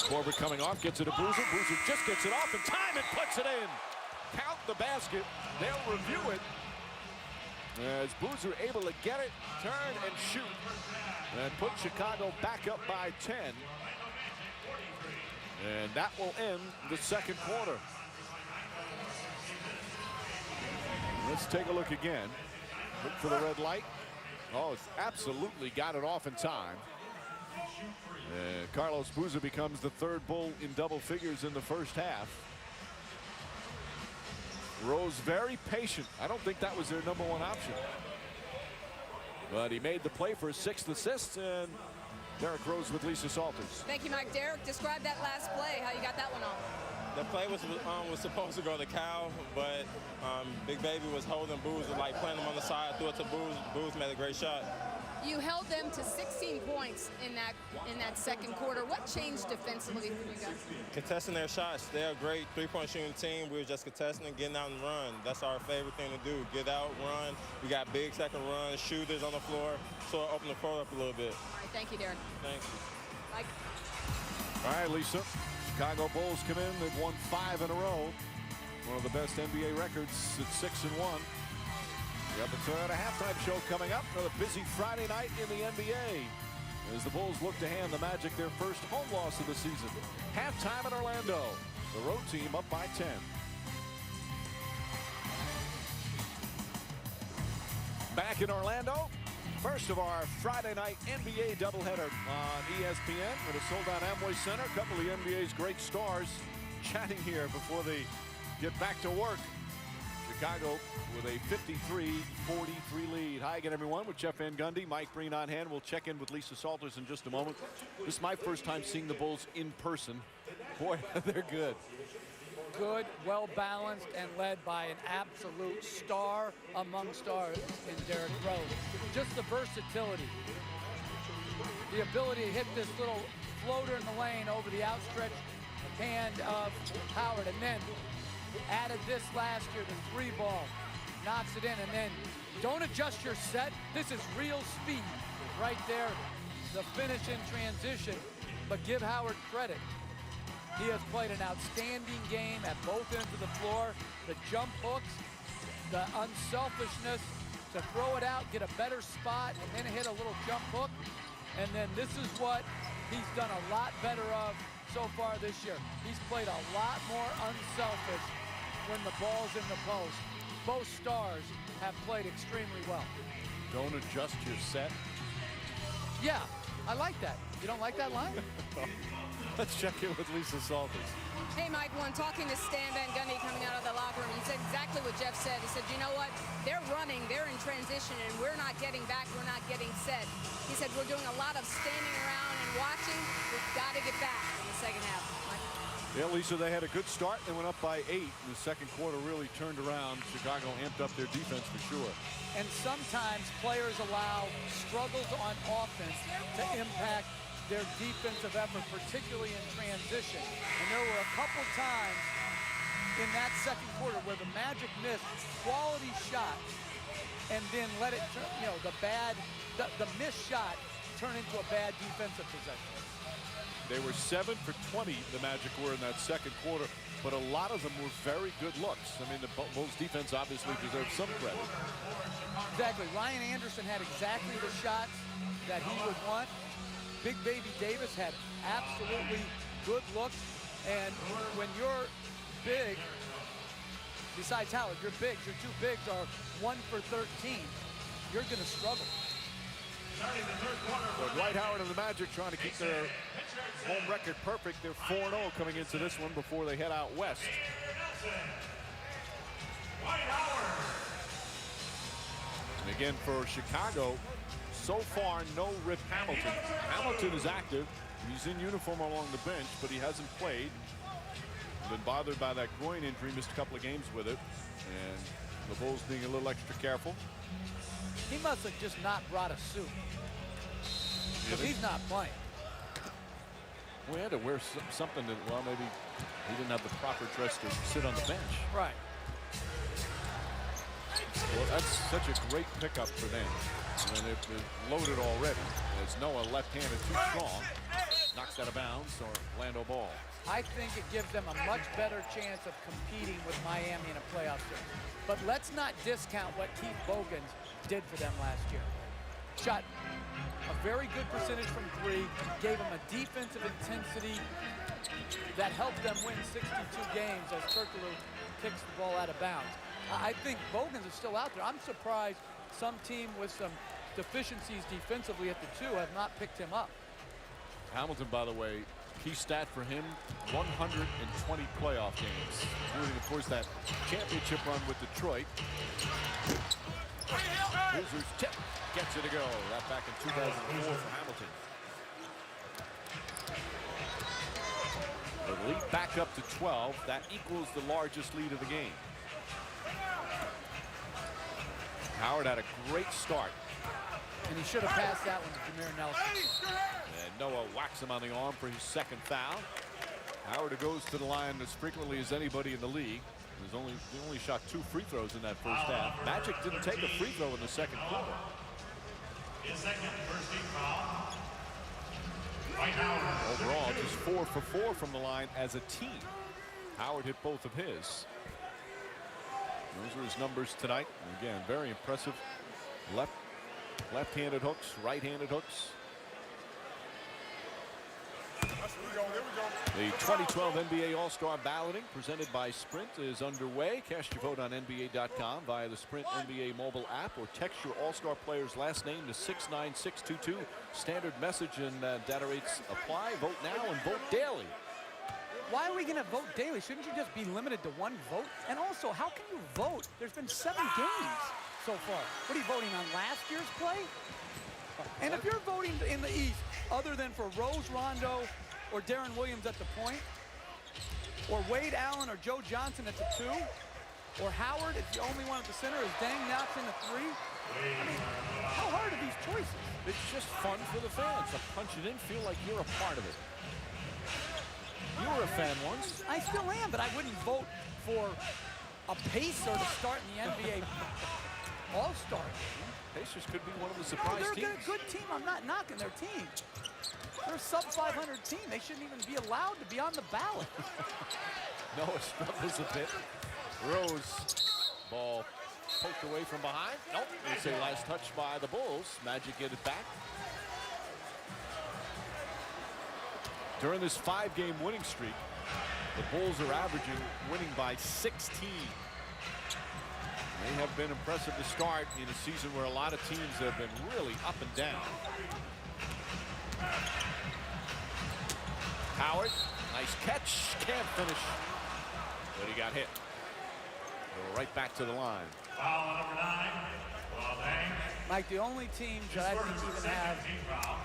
Korver coming off, gets it to Boozer. Boozer just gets it off in time and puts it in. Count the basket. They'll review it. As Boozer able to get it, turn and shoot. And put Chicago back up by 10. And that will end the second quarter. Let's take a look again. Look for the red light. Oh, it's absolutely got it off in time. Carlos Boozer becomes the 3rd Bull in double figures in the first half. Rose very patient. I don't think that was their #1 option. But he made the play for his 6th assist, and Derrick Rose with Lisa Salters. Thank you, Mike. Derrick, describe that last play, how you got that one off. The play was supposed to go to Cal, but Big Baby was holding Boozer, like playing him on the side, threw it to Booze. Booze made a great shot. You held them to 16 points in that second quarter. What changed defensively for you guys? Contesting their shots. They're a great three-point shooting team. We were just contesting and getting out and run. That's our favorite thing to do. Get out, run. We got big second run, shooters on the floor, so open the floor up a little bit. All right, thank you, Derrick. Thank you. Mike. All right, Lisa. Chicago Bulls come in. They've won 5 in a row. One of the best NBA records at 6-1. We have the Toyota halftime show coming up. Another busy Friday night in the NBA as the Bulls look to hand the Magic their first home loss of the season. Halftime in Orlando. The road team up by 10. Back in Orlando. First of our Friday night NBA doubleheader on ESPN at a sold-out Amway Center. A couple of the NBA's great stars chatting here before they get back to work. Chicago with a 53-43 lead. Hi again, everyone, with Jeff Van Gundy, Mike Breen on hand. We'll check in with Lisa Salters in just a moment. This is my first time seeing the Bulls in person. Boy, they're good. Good, well-balanced, and led by an absolute star among stars in Derrick Rose. Just the versatility. The ability to hit this little floater in the lane over the outstretched hand of Howard, and then added this last year, the 3-ball. Knocks it in, and then don't adjust your set. This is real speed right there. The finish in transition, but give Howard credit. He has played an outstanding game at both ends of the floor. The jump hooks, the unselfishness to throw it out, get a better spot, and then hit a little jump hook. And then this is what he's done a lot better of so far this year. He's played a lot more unselfish when the ball's in the post. Both stars have played extremely well. Don't adjust your set. Yeah, I like that. You don't like that line? Let's check in with Lisa Salters. Hey, Mike, when talking to Stan Van Gundy coming out of the locker room, he said exactly what Jeff said. He said, you know what? They're running, they're in transition, and we're not getting back, we're not getting set. He said, we're doing a lot of standing around and watching. We've got to get back in the second half. Mike? Yeah, Lisa, they had a good start. They went up by 8. The second quarter really turned around. Chicago amped up their defense for sure. And sometimes players allow struggles on offense to impact their defensive effort, particularly in transition. And there were a couple times in that second quarter where the Magic missed quality shots and then let it turn, you know, the missed shot turn into a bad defensive possession. They were 7 for 20, the Magic were in that second quarter, but a lot of them were very good looks. I mean, the Bulls defense obviously deserves some credit. Exactly. Ryan Anderson had exactly the shots that he would want. Big Baby Davis had absolutely good looks. And when you're big, besides Howard, your two bigs are 1 for 13. You're going to struggle. So Dwight Howard and the Magic trying to keep their home record perfect. They're 4-0 coming into this one before they head out west. And again for Chicago, so far no Rip Hamilton. Hamilton is active. He's in uniform along the bench, but he hasn't played. Been bothered by that groin injury, missed a couple of games with it. And the Bulls being a little extra careful. He must have just not brought a suit. Because he's not playing. We had to wear something that, well, maybe he didn't have the proper dress to sit on the bench. Right. Well, that's such a great pickup for them. And they're loaded already. As Noah left-handed too strong. Knocks out of bounds, or Orlando ball. I think it gives them a much better chance of competing with Miami in a playoff series. But let's not discount what Keith Bogans did for them last year. Shot a very good percentage from 3, gave them a defensive intensity that helped them win 62 games as Türkoğlu kicks the ball out of bounds. I think Bogans is still out there. I'm surprised some team with some deficiencies defensively at the 2 have not picked him up. Hamilton, by the way, key stat for him, 120 playoff games, including, of course, that championship run with Detroit. Wizards tip gets it to go. That back in 2004 for Hamilton. The lead back up to 12. That equals the largest lead of the game. Howard had a great start. And he should have passed that one to Jameer Nelson. And Noah whacks him on the arm for his second foul. Howard goes to the line as frequently as anybody in the league. He only shot 2 free throws in that first half. Magic didn't take a free throw in the second quarter. His second first team foul. Dwight Howard. Overall, just 4 for 4 from the line as a team. Howard hit both of his. Those are his numbers tonight. And again, very impressive. Left-handed hooks, right-handed hooks. The 2012 NBA All-Star balloting presented by Sprint is underway. Cast your vote on NBA.com via the Sprint NBA mobile app or text your All-Star player's last name to 69622. Standard message and data rates apply. Vote now and vote daily. Why are we going to vote daily? Shouldn't you just be limited to 1 vote? And also, how can you vote? There's been 7 games so far. What are you voting on, last year's play? And if you're voting in the East, other than for Rose, Rondo, or Darren Williams at the point, or Wade Allen or Joe Johnson at the 2, or Howard is the only one at the center, is Deng Knox in the 3. I mean, how hard are these choices? It's just fun for the fans to punch it in, feel like you're a part of it. You were a fan once. I still am, but I wouldn't vote for a Pacer to start in the NBA All-Star. Pacers could be one of the surprise they're teams. a good team. I'm not knocking their team. They're a sub-500 team. They shouldn't even be allowed to be on the ballot. Noah struggles a bit. Rose, ball poked away from behind. Nope, it's a last touch by the Bulls. Magic get it back. During this 5-game winning streak, the Bulls are averaging winning by 16. They have been impressive to start in a season where a lot of teams have been really up and down. Howard, nice catch, can't finish, but he got hit. Go right back to the line. Foul number 9. Luol Deng. Mike, the only teams that I think even have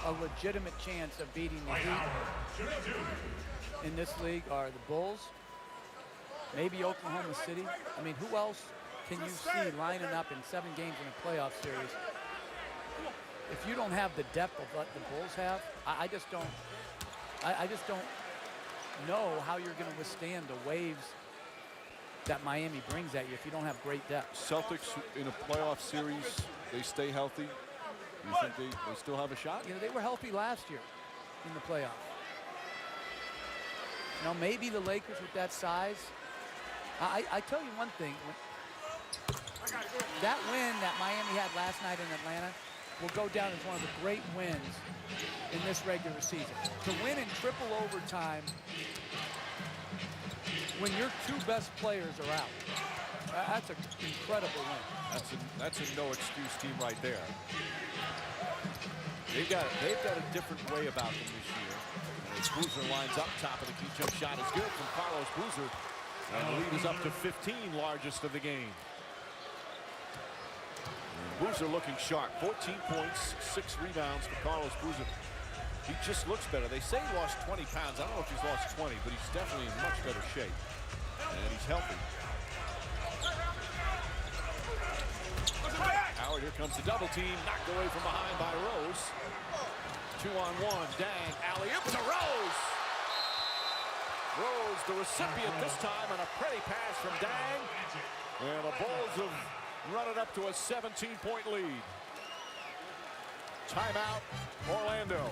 a legitimate chance of beating the Heat in this league are the Bulls, maybe Oklahoma City. I mean, who else can you see lining up in 7 games in a playoff series? If you don't have the depth of what the Bulls have, I just don't know how you're going to withstand the waves that Miami brings at you if you don't have great depth. Celtics in a playoff series, they stay healthy. You think they still have a shot? You know, they were healthy last year in the playoffs. You know, maybe the Lakers with that size. I tell you one thing. That win that Miami had last night in Atlanta will go down as one of the great wins in this regular season. To win in triple overtime when your 2 best players are out, that's an incredible win. That's a no excuse team right there. They've got a different way about them this year. As Boozer lines up top of the key, jump shot is good from Carlos Boozer, and the lead is up to 15, largest of the game. Boozer looking sharp, 14 points, 6 rebounds for Carlos Boozer. He just looks better. They say he lost 20 pounds. I don't know if he's lost 20, but he's definitely in much better shape. And he's healthy. Howard, here comes the double team, knocked away from behind by Rose. 2-on-1, Deng, alley-oop to Rose. Rose, the recipient this time, on a pretty pass from Deng. And the Bulls have run it up to a 17-point lead. Timeout, Orlando.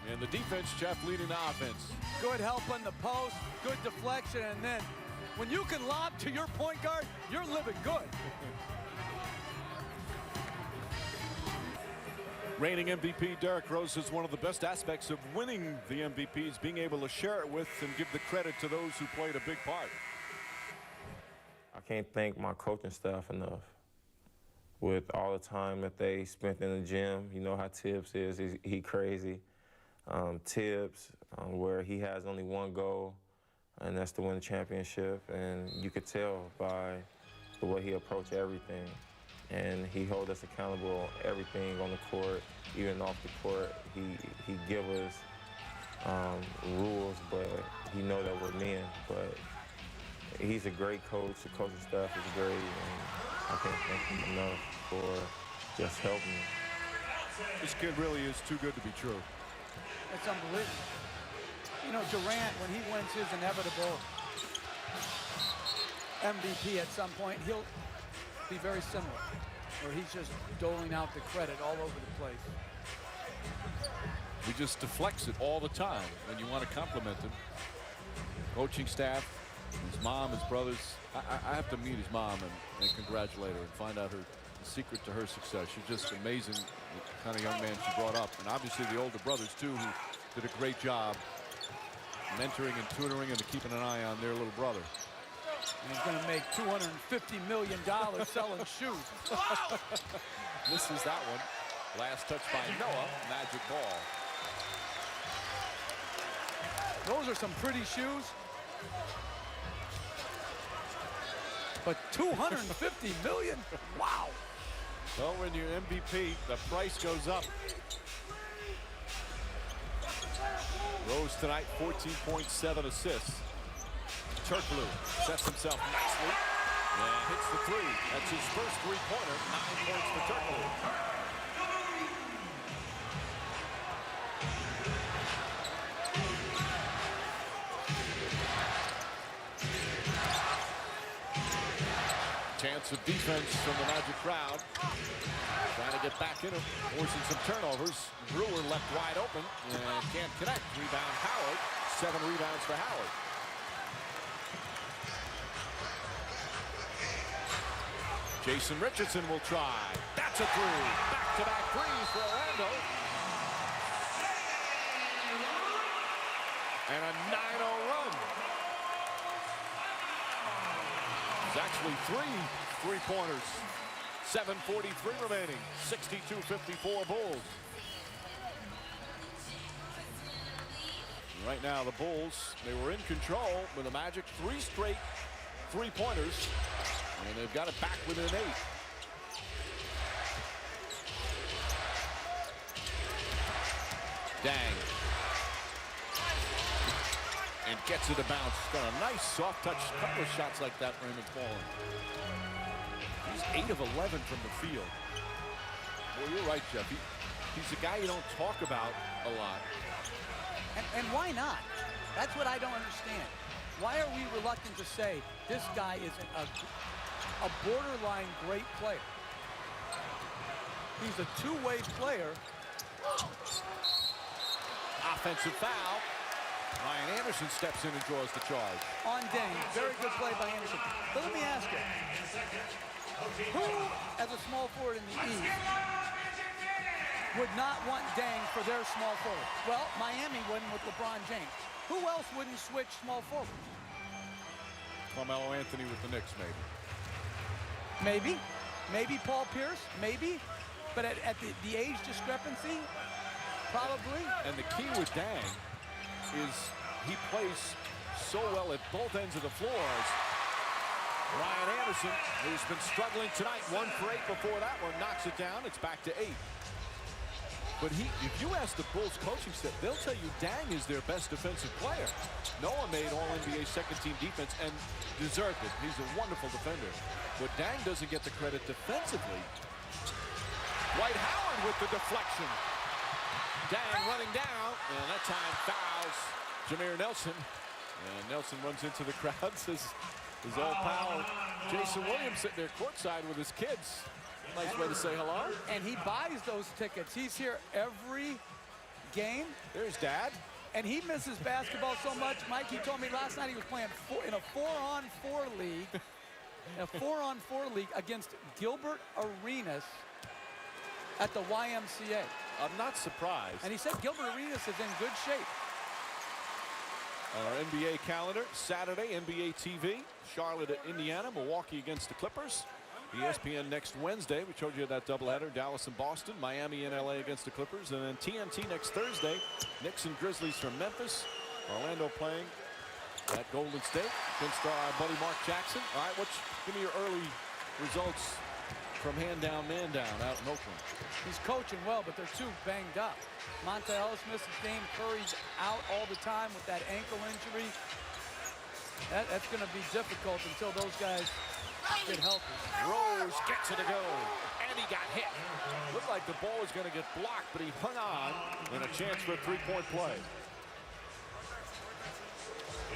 And the defense, Jeff, leading the offense. Good help on the post, good deflection, and then when you can lob to your point guard, you're living good. Reigning MVP Derrick Rose is one of the best aspects of winning the MVP is being able to share it with and give the credit to those who played a big part. I can't thank my coaching staff enough. With all the time that they spent in the gym, you know how Tibbs is, he crazy. Tibbs, where he has only one goal, and that's to win the championship. And you could tell by the way he approached everything. And he held us accountable everything on the court, even off the court. He give us rules, but he know that we're men. But he's a great coach. The coaching staff is great. And I can't thank him enough for just helping me. This kid really is too good to be true. It's unbelievable. You know, Durant, when he wins his inevitable MVP at some point, he'll be very similar, where he's just doling out the credit all over the place. He just deflects it all the time when you want to compliment him. Coaching staff, his mom, his brothers. I have to meet his mom and congratulate her and find out the secret to her success. She's just amazing, the kind of young man she brought up. And obviously the older brothers, too, who did a great job mentoring and tutoring and keeping an eye on their little brother. And he's going to make $250 million selling shoes. Misses that one. Last touch by Noah. Magic ball. Those are some pretty shoes. But $250 million? Wow. Well, when you're MVP, the price goes up. Rose tonight, 14.7 assists. Türkoğlu sets himself nicely and hits the three. That's his first three-pointer. 9 points for Türkoğlu. Chance of defense from the Magic crowd. Trying to get back in him, forcing some turnovers. Brewer left wide open and can't connect. Rebound Howard. 7 rebounds for Howard. Jason Richardson will try. That's a three. Back-to-back threes for Orlando. And a 9-0 run. There's actually 3 three-pointers. 7:43 remaining. 62-54 Bulls. Right now, the Bulls, they were in control with the Magic. 3 straight three-pointers. And they've got it back within 8. Deng. And gets it to bounce. Got a nice soft touch. Couple of shots like that for him and falling. He's 8 of 11 from the field. Well, you're right, Jeff. He's a guy you don't talk about a lot. And why not? That's what I don't understand. Why are we reluctant to say this guy is a borderline great player? He's a two-way player. Offensive foul. Ryan Anderson steps in and draws the charge. On Deng. Very good play by Anderson. But let me ask you, who, as a small forward in the East, would not want Deng for their small forward? Well, Miami wouldn't with LeBron James. Who else wouldn't switch small forward? Carmelo Anthony with the Knicks, maybe. Maybe. Maybe Paul Pierce. Maybe. But at the age discrepancy, probably. And the key with Deng is he plays so well at both ends of the floors. Ryan Anderson, who's been struggling tonight, 1 for 8 before that one, knocks it down. It's back to 8. But if you ask the Bulls coaching staff, they'll tell you Deng is their best defensive player. Noah made All-NBA second-team defense and deserved it. He's a wonderful defender. But Deng doesn't get the credit defensively. Dwight Howard with the deflection. Deng running down, and that time fouls Jameer Nelson. And Nelson runs into the crowd, says his old pal Jason Williams sitting there courtside with his kids. Nice way to say hello. And he buys those tickets. He's here every game. There's Dad. And he misses basketball so much. Mike, he told me last night he was playing in a 4-on-4 league. In a 4-on-4 league against Gilbert Arenas at the YMCA. I'm not surprised. And he said Gilbert Arenas is in good shape. Our NBA calendar, Saturday, NBA TV, Charlotte at Indiana, Milwaukee against the Clippers. ESPN next Wednesday. We showed you that doubleheader, Dallas and Boston, Miami and LA against the Clippers, and then TNT next Thursday, Knicks and Grizzlies from Memphis. Orlando playing at Golden State against our buddy Mark Jackson. All right, give me your early results from hand down, man down out in Oakland. He's coaching well, but they're too banged up. Monte Ellis missed the game. Curry's out all the time with that ankle injury. That's going to be difficult until those guys get healthy. Rose gets it to go, and he got hit. Looked like the ball was going to get blocked, but he hung on, and a chance for a three-point play.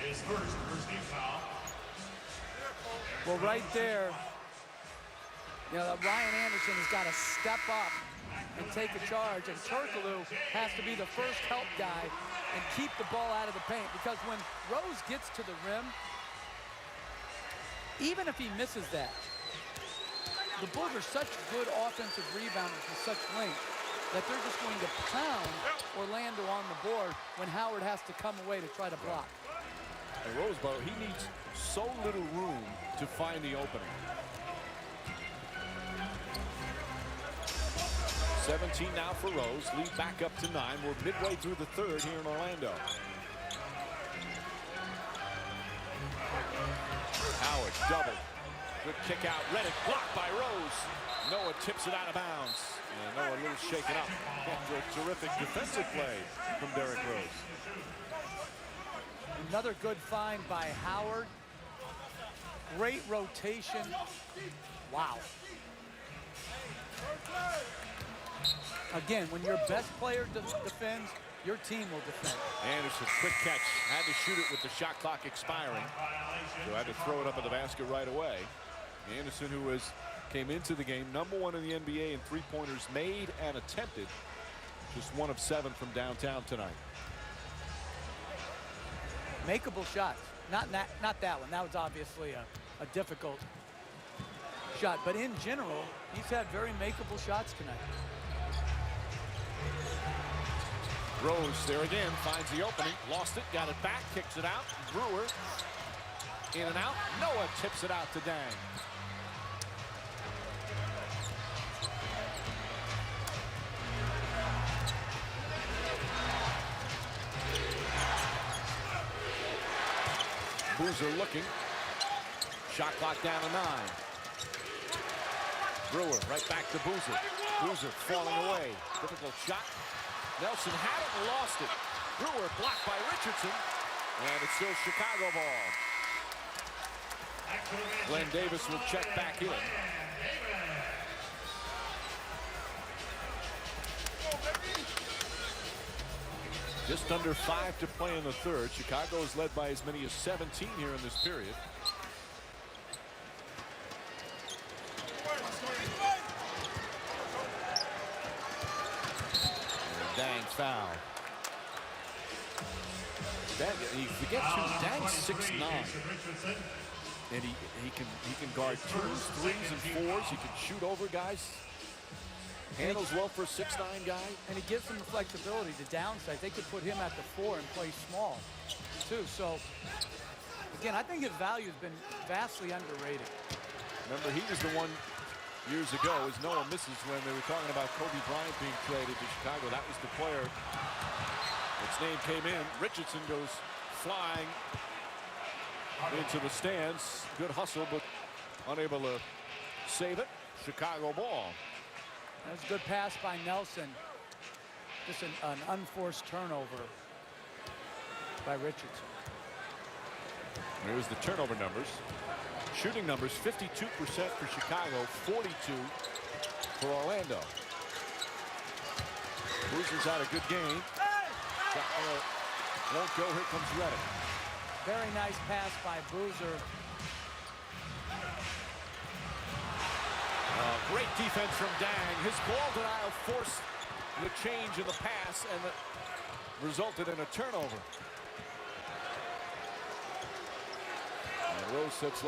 His first team foul. Well, right there, you know, Ryan Anderson has got to step up and take a charge, and Türkoğlu has to be the first help guy and keep the ball out of the paint, because when Rose gets to the rim, even if he misses that, the Bulls are such good offensive rebounders with such length that they're just going to pound Orlando on the board when Howard has to come away to try to block. And Rose, he needs so little room to find the opening. 17 now for Rose. Lead back up to 9. We're midway through the third here in Orlando. Howard double. Good kick out. Redick blocked by Rose. Noah tips it out of bounds. And Noah a little shaken up after a terrific defensive play from Derrick Rose. Another good find by Howard. Great rotation. Wow. Again, when your best player defends, your team will defend. Anderson, quick catch. Had to shoot it with the shot clock expiring. So had to throw it up in the basket right away. Anderson, who came into the game #1 in the NBA in three-pointers made and attempted. Just 1 of 7 from downtown tonight. Makeable shots. Not that one. That was obviously a difficult shot. But in general, he's had very makeable shots tonight. Rose there again, finds the opening, lost it, got it back, kicks it out. Brewer in and out. Noah tips it out to Deng. Boozer looking. Shot clock down to 9. Brewer right back to Boozer. Boozer falling away. Difficult shot. Nelson had it and lost it. Brewer blocked by Richardson. And it's still Chicago ball. Glen Davis will check back in. Just under 5 to play in the third. Chicago is led by as many as 17 here in this period. Deng foul. You forget too, Deng's 6'9", and he can guard 2s, 3s, and 4s. He can shoot over guys. Handles well for a 6'9" guy. And he gives them the flexibility. The downside, they could put him at the 4 and play small, too. So, again, I think his value has been vastly underrated. Remember, he was the one years ago, as Noah misses, when they were talking about Kobe Bryant being traded to Chicago. That was the player. Its name came in. Richardson goes flying into the stands. Good hustle, but unable to save it. Chicago ball. That was a good pass by Nelson. Just an unforced turnover by Richardson. Here's the turnover numbers. Shooting numbers, 52% for Chicago, 42 for Orlando. Boozer's had a good game. Won't go. Here comes Redick. Very nice pass by Boozer. Great defense from Deng. His ball denial forced the change in the pass, and it resulted in a turnover. And Rose says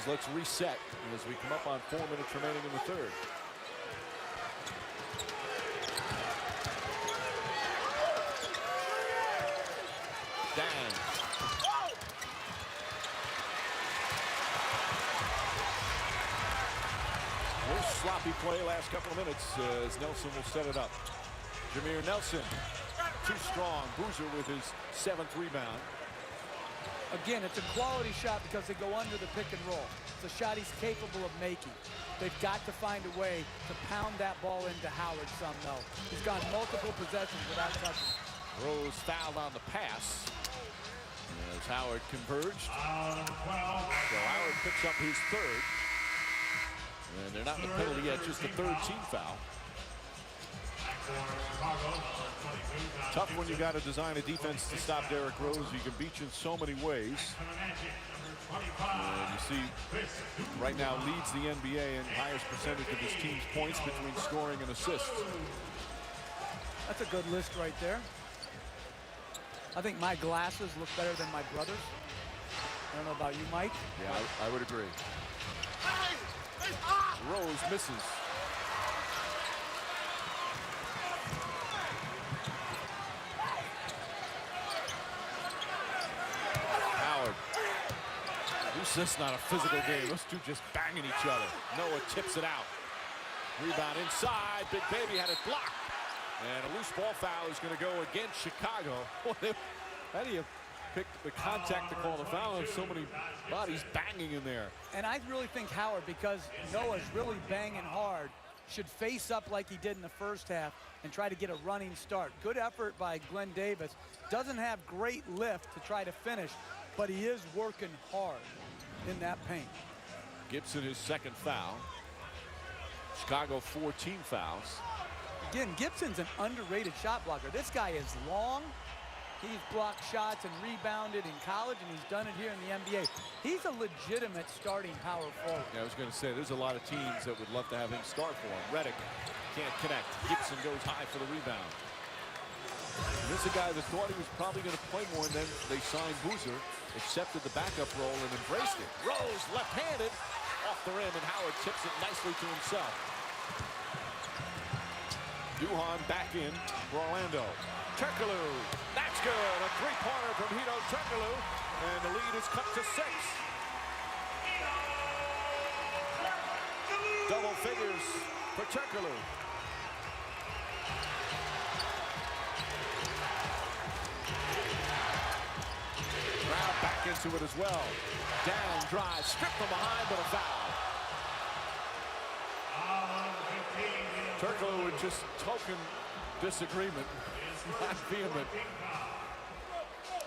let's reset as we come up on 4 minutes remaining in the third. Deng. Sloppy play last couple of minutes as Nelson will set it up. Jameer Nelson, too strong. Boozer with his 7th rebound. Again, it's a quality shot because they go under the pick and roll. It's a shot he's capable of making. They've got to find a way to pound that ball into Howard some, though. He's gone multiple possessions without touching. Rose fouled on the pass. As Howard converged. So Howard picks up his third. And they're not in the penalty yet, just the third team foul. Tough when you got to design a defense to stop Derrick Rose. He can beat you in so many ways. And you see, right now leads the NBA in highest percentage of his team's points between scoring and assists. That's a good list right there. I think my glasses look better than my brother's. I don't know about you, Mike. Yeah, I would agree. Rose misses. Howard. This is not a physical game. Those two just banging each other. Noah tips it out. Rebound inside. Big Baby had it blocked. And a loose ball foul is going to go against Chicago. How do you pick the contact to call the foul? There's so many bodies banging in there. And I really think Howard, because Noah's really banging hard, should face up like he did in the first half and try to get a running start. Good effort by Glen Davis. Doesn't have great lift to try to finish, but he is working hard in that paint. Gibson, his second foul. Chicago 14 fouls. Again, Gibson's an underrated shot blocker. This guy is long. He's blocked shots and rebounded in college, and he's done it here in the NBA. He's a legitimate starting power forward. Yeah, I was going to say, there's a lot of teams that would love to have him start for him. Redick can't connect. Gibson goes high for the rebound. This is a guy that thought he was probably going to play more, and then they signed Boozer, accepted the backup role, and embraced it. Rose, left-handed, off the rim, and Howard tips it nicely to himself. Duhon back in for Orlando. Türkoğlu, that's good. A three-pointer from Hedo Türkoğlu, and the lead is cut to 6. Double figures for Türkoğlu. Crowd back into it as well. Down, drive, stripped from behind, but a foul. Türkoğlu with just token disagreement, not vehement.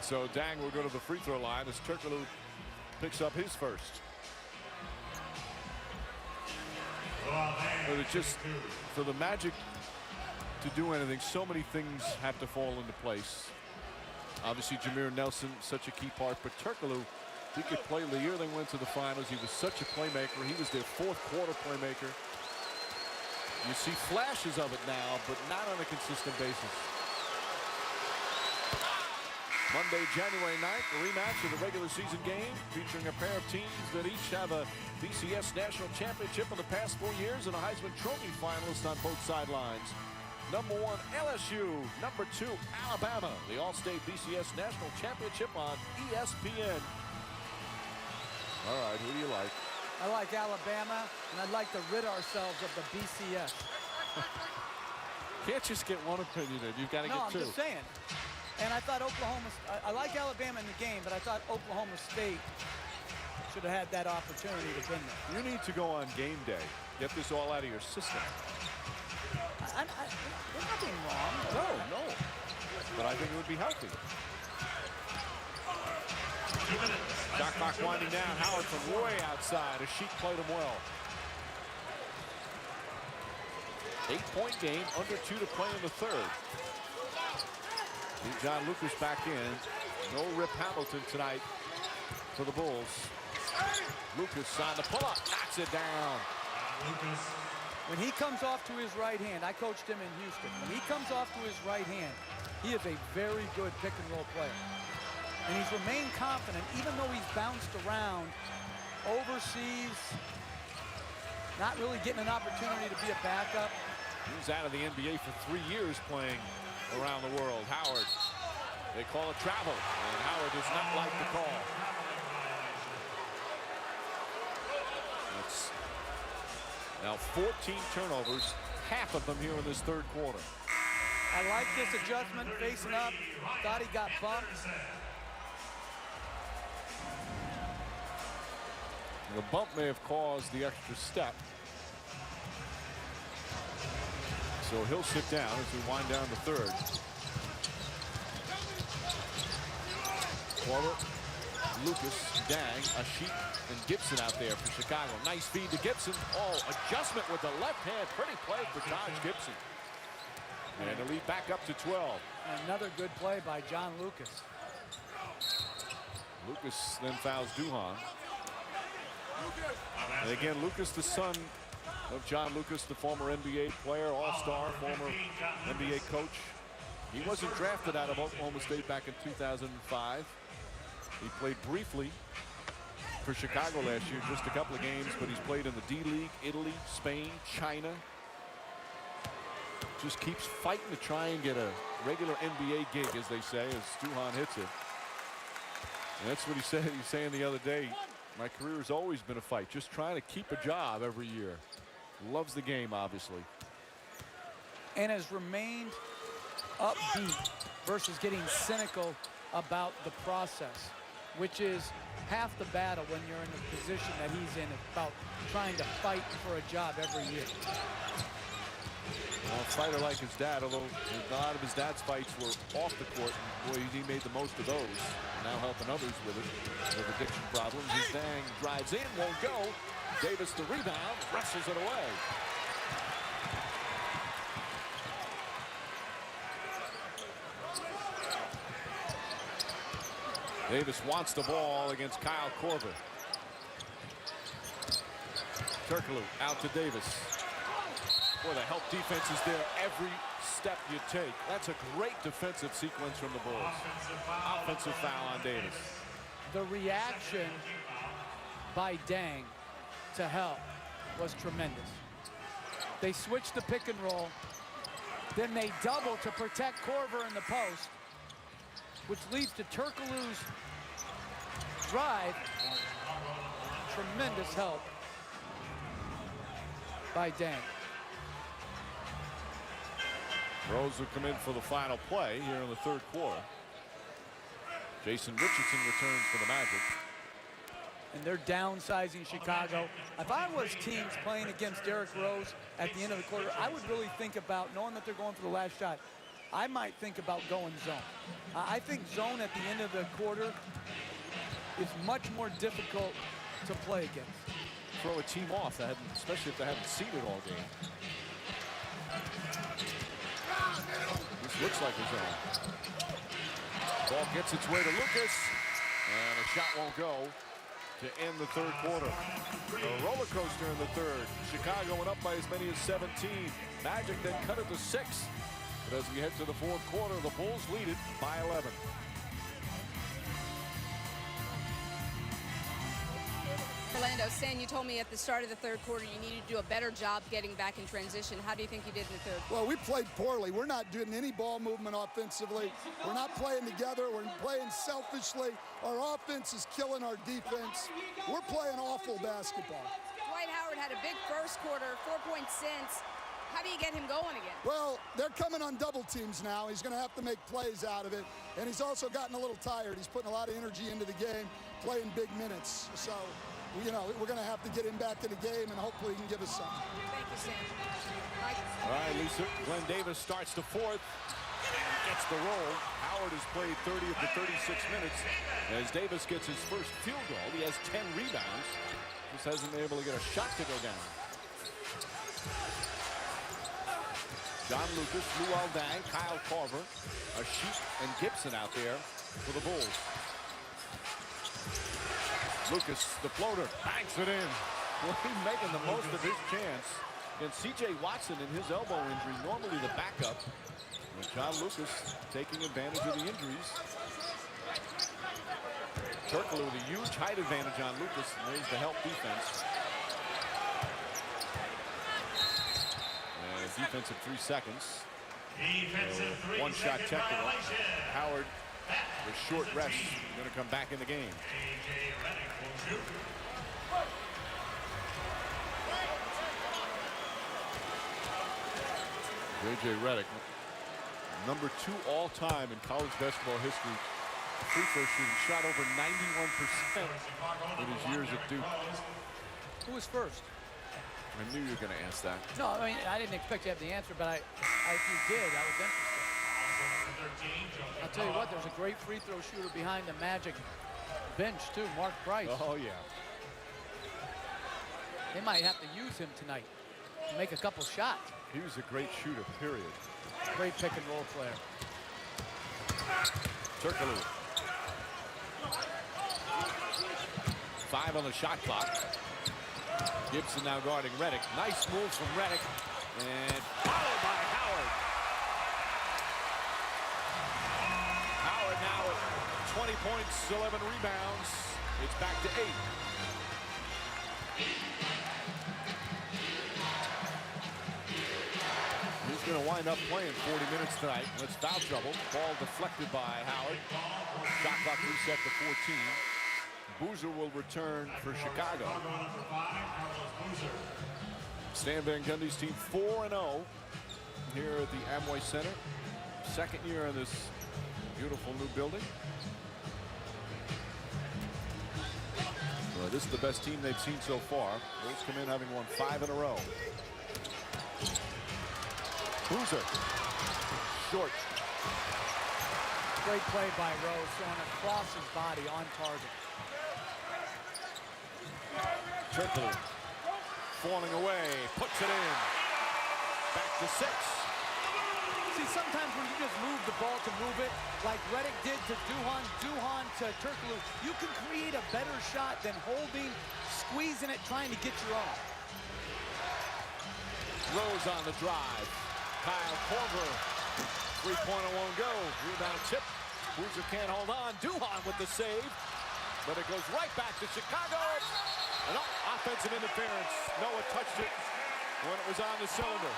So Deng will go to the free throw line as Türkoğlu picks up his first. But it's just, for the Magic to do anything, so many things have to fall into place. Obviously, Jameer Nelson, such a key part, but Türkoğlu, he could play the year they went to the finals. He was such a playmaker. He was their fourth quarter playmaker. You see flashes of it now, but not on a consistent basis. Monday, January 9th, a rematch of the regular season game featuring a pair of teams that each have a BCS National Championship in the past 4 years and a Heisman Trophy finalist on both sidelines. Number 1, LSU. Number 2, Alabama. The All-State BCS National Championship on ESPN. All right, who do you like? I like Alabama, and I'd like to rid ourselves of the BCS. Can't just get one opinion in. You've got to No, get two. I'm just saying. And I thought I like Alabama in the game, but I thought Oklahoma State should have had that opportunity to win there. You need to go on game day. Get this all out of your system. There's nothing wrong. No. But I think it would be healthy. Shot clock winding down. Howard from way outside. Aşık played him well. 8-point game, under 2 to play in the third. John Lucas back in. No Rip Hamilton tonight for the Bulls. Lucas on the pull-up, knocks it down. When he comes off to his right hand, I coached him in Houston. When he comes off to his right hand, he is a very good pick-and-roll player. And he's remained confident, even though he's bounced around overseas, not really getting an opportunity to be a backup. He was out of the NBA for 3 years playing around the world. Howard, they call it travel, and Howard does not like the call. It's now 14 turnovers, half of them here in this third quarter. I like this adjustment, facing up. Thought he got bumped. The bump may have caused the extra step. So he'll sit down as we wind down the third. Korver, Lucas, Deng, Aşık, and Gibson out there for Chicago. Nice feed to Gibson. Oh, adjustment with the left hand. Pretty play for Taj Gibson. And the lead back up to 12. Another good play by John Lucas. Lucas then fouls Duhon. And again, Lucas, the son of John Lucas, the former NBA player, all-star, former NBA coach. He wasn't drafted out of Oklahoma State back in 2005. He played briefly for Chicago last year, just a couple of games, but he's played in the D-League, Italy, Spain, China. Just keeps fighting to try and get a regular NBA gig, as they say, as Duhon hits it. And that's what he said. He's saying the other day, my career has always been a fight, just trying to keep a job every year. Loves the game, obviously. And has remained upbeat versus getting cynical about the process, which is half the battle when you're in the position that he's in, about trying to fight for a job every year. Well, a fighter like his dad, although a lot of his dad's fights were off the court, and boy, he made the most of those. Now helping others with it, with addiction problems. As Deng drives in, won't go. Davis the rebound, wrestles it away. Davis wants the ball against Kyle Korver. Türkoğlu out to Davis. Boy, the help defense is there every step you take. That's a great defensive sequence from the Bulls. Offensive foul on Davis. The reaction by Deng to help was tremendous. They switched the pick and roll. Then they double to protect Korver in the post, which leads to Türkoğlu's drive. Tremendous help by Deng. Rose will come in for the final play here in the third quarter. Jason Richardson returns for the Magic. And they're downsizing Chicago. If I was teams playing against Derrick Rose at the end of the quarter, I would really think about, knowing that they're going for the last shot, I might think about going zone. I think zone at the end of the quarter is much more difficult to play against. Throw a team off, especially if they haven't seen it all game. This looks like a zone. Ball gets its way to Lucas, and a shot won't go to end the third quarter. A roller coaster in the third. Chicago went up by as many as 17. Magic then cut it to 6. But as we head to the fourth quarter, the Bulls lead it by 11. Orlando, Stan, you told me at the start of the third quarter you needed to do a better job getting back in transition. How do you think you did in the third? Well, we played poorly. We're not doing any ball movement offensively. We're not playing together. We're playing selfishly. Our offense is killing our defense. We're playing awful basketball. Dwight Howard had a big first quarter, 4-point since. How do you get him going again? Well, they're coming on double teams now. He's going to have to make plays out of it. And he's also gotten a little tired. He's putting a lot of energy into the game, playing big minutes. So, you know, we're going to have to get him back in the game, and hopefully he can give us something. Thank you, Sam. Mike. All right, Lisa. Glen Davis starts the fourth and gets the roll. Howard has played 30 of the 36 minutes as Davis gets his first field goal. He has 10 rebounds. Just hasn't been able to get a shot to go down. John Lucas, Luol Deng, Kyle Korver, Aşık, and Gibson out there for the Bulls. Lucas, the floater, banks it in. Well, he's making the most of his chance against C.J. Watson in his elbow injury, normally the backup. And John Lucas taking advantage of the injuries. Türkoğlu with a huge height advantage on Lucas, and there's the help defense. Defensive 3 seconds. One shot technical. Howard with short rest going to come back in the game. JJ Redick, number 2 all-time in college basketball history. Free throw shooting, shot over 91% in his years at Duke. Who was first? I knew you were going to ask that. No, I mean, I didn't expect you to have the answer, but if you did, I was interested. I'll tell you what, there's a great free throw shooter behind the Magic bench too, Mark Price. Oh, yeah. They might have to use him tonight to make a couple shots. He was a great shooter, period. Great pick and roll player. Türkoğlu. 5 on the shot clock. Gibson now guarding Redick. Nice moves from Redick. And followed by Howard. Howard now with 20 points, 11 rebounds. It's back to 8. He's going to wind up playing 40 minutes tonight. That's foul trouble. Ball deflected by Howard. Shot clock reset to 14. Boozer will return for Chicago. Stan Van Gundy's team 4-0 here at the Amway Center. Second year in this beautiful new building. Well, this is the best team they've seen so far. Bulls come in having won 5 in a row. Boozer. Short. Great play by Rose, throwing across his body on target. Türkoğlu falling away, puts it in. Back to 6. See, sometimes when you just move the ball to move it, like Redick did to Duhon, Duhon to Türkoğlu, you can create a better shot than holding, squeezing it, trying to get your own. Rose on the drive. Kyle Korver. Three-pointer won't go. Rebound tip. Boozer can't hold on. Duhon with the save. But it goes right back to Chicago. And offensive interference. Noah touched it when it was on the cylinder.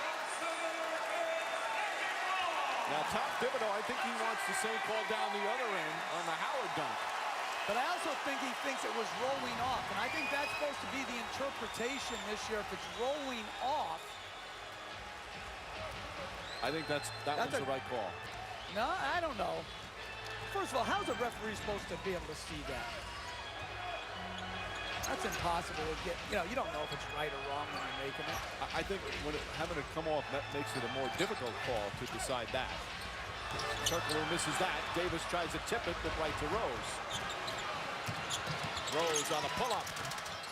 Now, Tom Thibodeau, I think he wants the same call down the other end on the Howard dunk. But I also think he thinks it was rolling off. And I think that's supposed to be the interpretation this year. If it's rolling off. I think that one's the right call. No, I don't know. First of all, how's a referee supposed to be able to see that? That's impossible to get. You know, you don't know if it's right or wrong when you're making it. I think when having it come off, that makes it a more difficult call to decide that. Türkoğlu misses that. Davis tries to tip it, but right to Rose. Rose on a pull-up.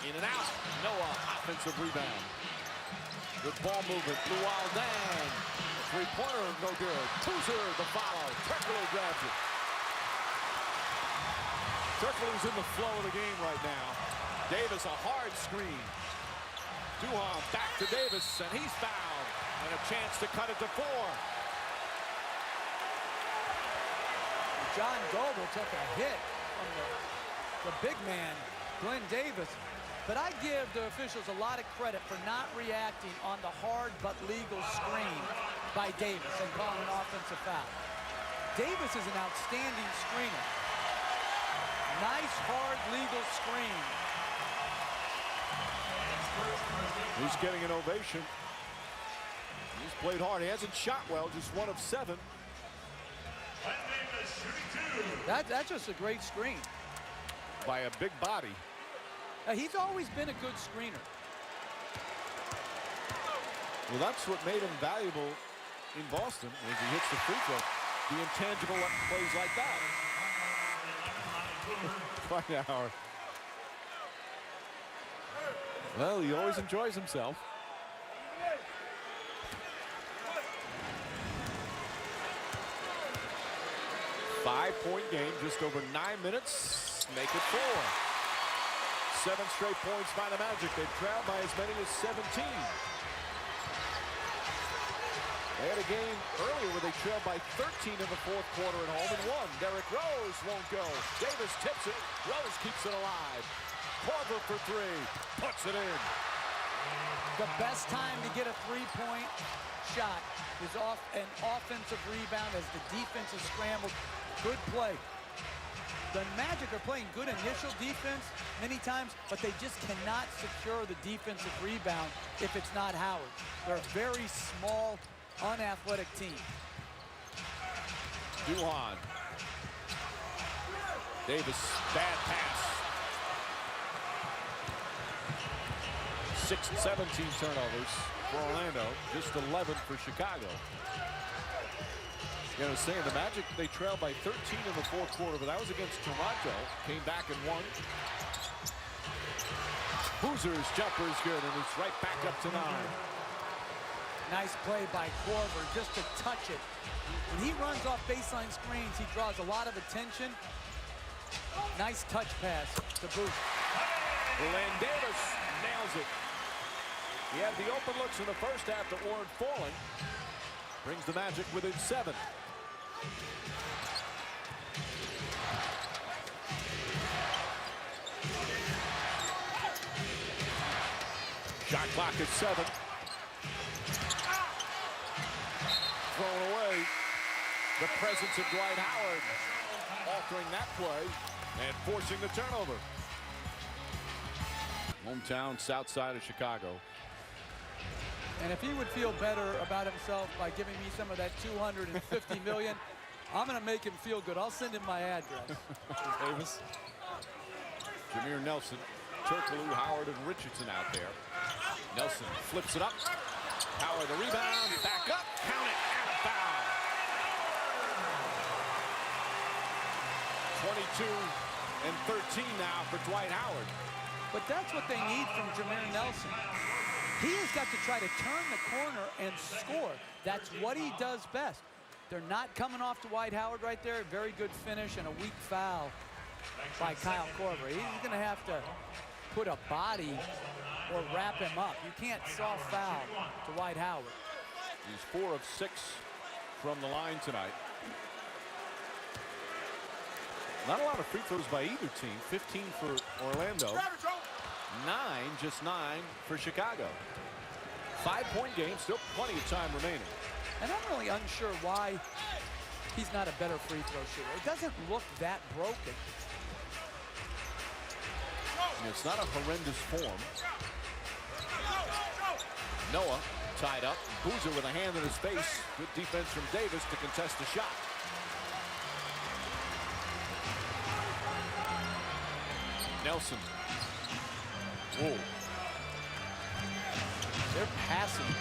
In and out. Noah, offensive rebound. Good ball movement. Luol Deng. Three-pointer, no good. Boozer, the follow. Türkoğlu grabs it. Türkoğlu's in the flow of the game right now. Davis, a hard screen. Duhon back to Davis, and he's fouled. And a chance to cut it to 4. John Goebel took a hit from the big man, Glen Davis. But I give the officials a lot of credit for not reacting on the hard but legal screen by Davis and calling an offensive foul. Davis is an outstanding screener. Nice, hard, legal screen. He's getting an ovation. He's played hard. He hasn't shot well, just 1 of 7. That's just a great screen. By a big body. He's always been a good screener. Well, that's what made him valuable in Boston, as he hits the free throw. The intangible plays like that. Dwight Howard. Well, he always enjoys himself. Five-point game, just over 9 minutes. Make it 4. 7 straight points by the Magic. They've trailed by as many as 17. They had a game earlier where they trailed by 13 in the 4th quarter at home and won. Derrick Rose won't go. Davis tips it. Rose keeps it alive. Korver for 3. Puts it in. The best time to get a three-point shot is off an offensive rebound as the defense is scrambled. Good play. The Magic are playing good initial defense many times, but they just cannot secure the defensive rebound if it's not Howard. They're a very small, unathletic team. Duhon. Davis, bad pass. 17 turnovers for Orlando, just 11 for Chicago. You know, saying the Magic, they trailed by 13 in the fourth quarter, but that was against Toronto. Came back and won. Boozer's jumper is good, and it's right back up to 9. Nice play by Korver, just to touch it. When he runs off baseline screens, he draws a lot of attention. Nice touch pass to Boozer. Glen Davis nails it. He had the open looks in the first half that weren't falling. Brings the Magic within 7. Shot clock at 7. Thrown away. The presence of Dwight Howard altering that play and forcing the turnover. Hometown, south side of Chicago. And if he would feel better about himself by giving me some of that $250 million, I'm going to make him feel good. I'll send him my address. Davis. Jameer Nelson, Türkoğlu, Howard, and Richardson out there. Nelson flips it up. Howard the rebound, back up, count it, and a foul. 22 and 13 now for Dwight Howard. But that's what they need from Jameer Nelson. He has got to try to turn the corner and score. That's what he does best. They're not coming off Dwight Howard right there. Very good finish and a weak foul by Kyle Korver. He's going to have to put a body or wrap him up. You can't soft foul Dwight Howard. He's 4 of 6 from the line tonight. Not a lot of free throws by either team. 15 for Orlando. just 9 for Chicago. 5-point game, still plenty of time remaining. And I'm really unsure why he's not a better free throw shooter. It doesn't look that broken. It's not a horrendous form. Noah tied up. Boozer with a hand in his face. Good defense from Davis to contest the shot. Nelson. Whoa. They're passing.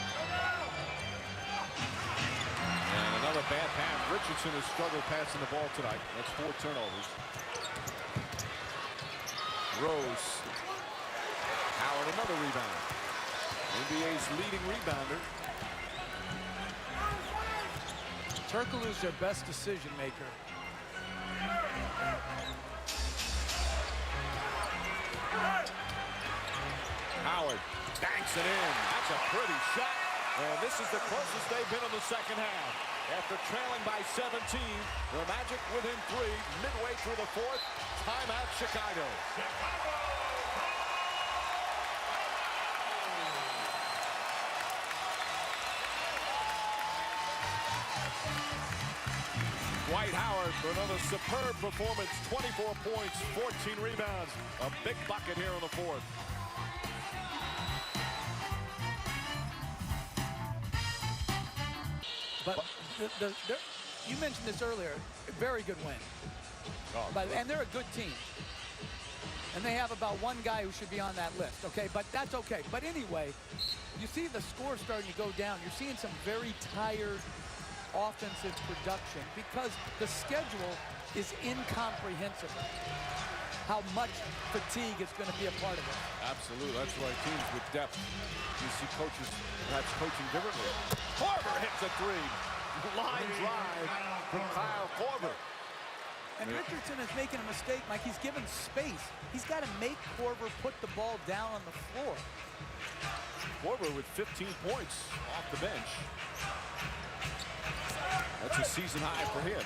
And another bad pass. Richardson has struggled passing the ball tonight. That's 4 turnovers. Rose. Howard, another rebound. NBA's leading rebounder. Türkoğlu's their best decision maker. Howard banks it in. That's a pretty shot. And this is the closest they've been in the second half. After trailing by 17, the Magic within 3, midway through the fourth. Timeout, Chicago. Dwight Howard for another superb performance. 24 points, 14 rebounds. A big bucket here in the fourth. But you mentioned this earlier. A very good win. And they're a good team. And they have about one guy who should be on that list, okay? But that's okay. But anyway, you see the score starting to go down. You're seeing some very tired offensive production because the schedule is incomprehensible. How much fatigue is going to be a part of it. Absolutely. That's why teams with depth, you see coaches perhaps coaching differently. Korver hits a 3. Line drive from Kyle Korver. And Richardson is making a mistake, Mike. He's given space. He's got to make Korver put the ball down on the floor. Korver with 15 points off the bench. That's a season high for him.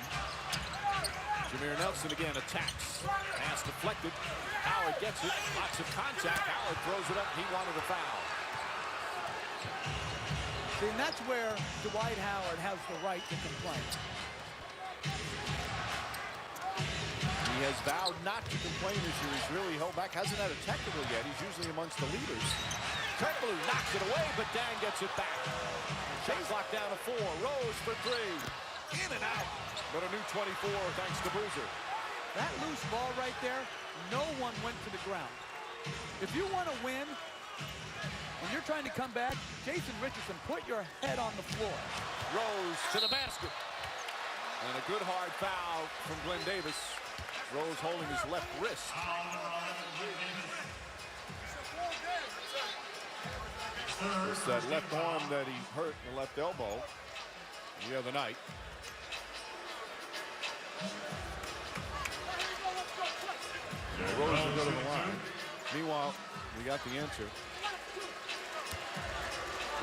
Jameer Nelson again attacks. Pass deflected. Howard gets it. Lots of contact. Howard throws it up. He wanted a foul. See, and that's where Dwight Howard has the right to complain. He has vowed not to complain this year. He's really held back. Hasn't had a technical yet. He's usually amongst the leaders. Türkoğlu knocks it away, but Deng gets it back. Shot clock down to 4. Rose for 3. In and out. But a new 24 thanks to Boozer. That loose ball right there, no one went to the ground. If you want to win, when you're trying to come back, Jason Richardson, put your head on the floor. Rose to the basket. And a good hard foul from Glen Davis. Rose holding his left wrist. It's that left arm that he hurt in the left elbow the other night. Rose will go to the line. Meanwhile, we got the answer.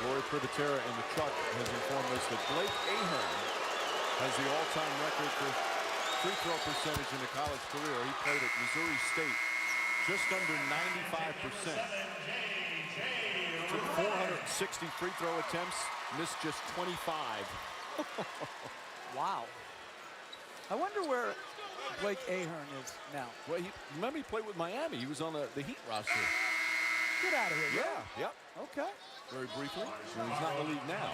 Lori Privatera in the truck has informed us that Blake Ahern has the all-time record for free throw percentage in a college career. He played at Missouri State, just under 95%. Took 460 free throw attempts, missed just 25. Wow. I wonder where Blake Ahern is now. Well, remember he played with Miami. He was on the Heat roster. Get out of here. Yeah. Okay. Very briefly. So he's not in the league now.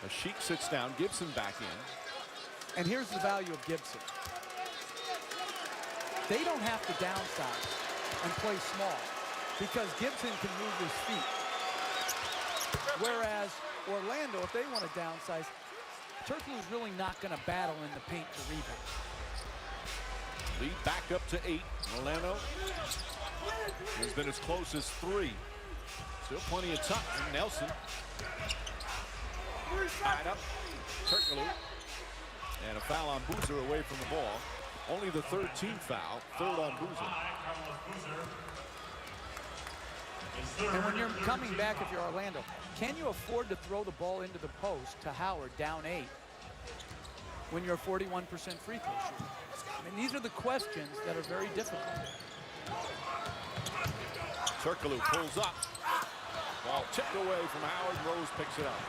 Aşık sits down. Gibson back in. And here's the value of Gibson. They don't have to downsize and play small because Gibson can move his feet. Whereas Orlando, if they want to downsize, Türkoğlu's really not going to battle in the paint to rebound. Lead back up to 8. Orlando has been as close as 3. Still plenty of time. Nelson. Tied up. Türkoğlu. And a foul on Boozer away from the ball. Only the third team foul. Third on Boozer. And when you're coming back, if you're Orlando, can you afford to throw the ball into the post to Howard down 8 when you're a 41% free throw shooter? I mean, these are the questions that are very difficult. Türkoğlu pulls up. Ball tipped away from Howard. Rose picks it up.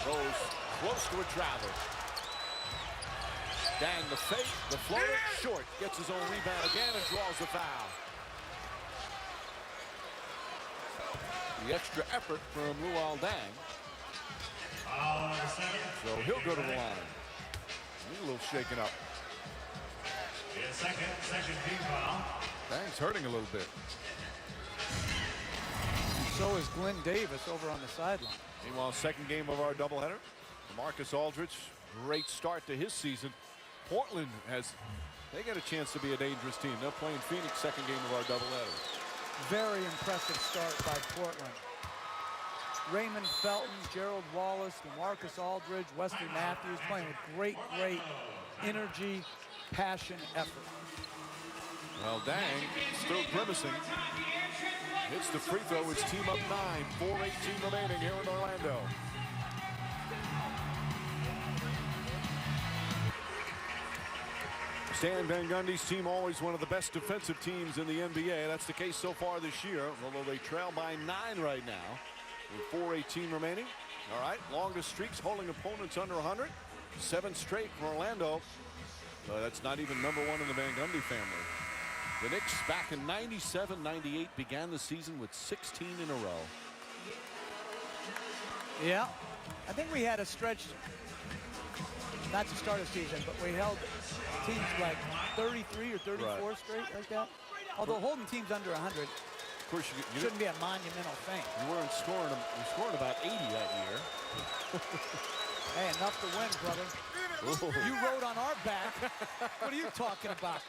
Rose close to a travel. Dang, the fake, the floater, short. Gets his own rebound again and draws the foul. The extra effort from Luol Deng. So he'll go to the line. He's a little shaken up. Second team foul. Deng's hurting a little bit. So is Glen Davis over on the sideline. Meanwhile, second game of our doubleheader. Marcus Aldridge, great start to his season. Portland they get a chance to be a dangerous team. They're playing Phoenix, second game of our doubleheader. Very impressive start by Portland. Raymond Felton, Gerald Wallace, DeMarcus Aldridge, Wesley Matthews playing with great energy, passion, effort. Well, Deng still grimacing. Hits the free throw. It's team up 9. 4:18 remaining here in Orlando. Stan Van Gundy's team always one of the best defensive teams in the NBA. That's the case so far this year, although they trail by 9 right now with 4:18 remaining. All right, longest streaks holding opponents under 100. 7 straight for Orlando. That's not even number 1 in the Van Gundy family. The Knicks back in 97-98 began the season with 16 in a row. Yeah, I think we had a stretch, not to start a season, but we held teams like 33 or 34 straight like that. Although holding teams under 100 of course, you shouldn't be a monumental thing. You weren't scoring them. You scored about 80 that year. Hey, enough to win, brother. Ooh. You rode on our back. What are you talking about?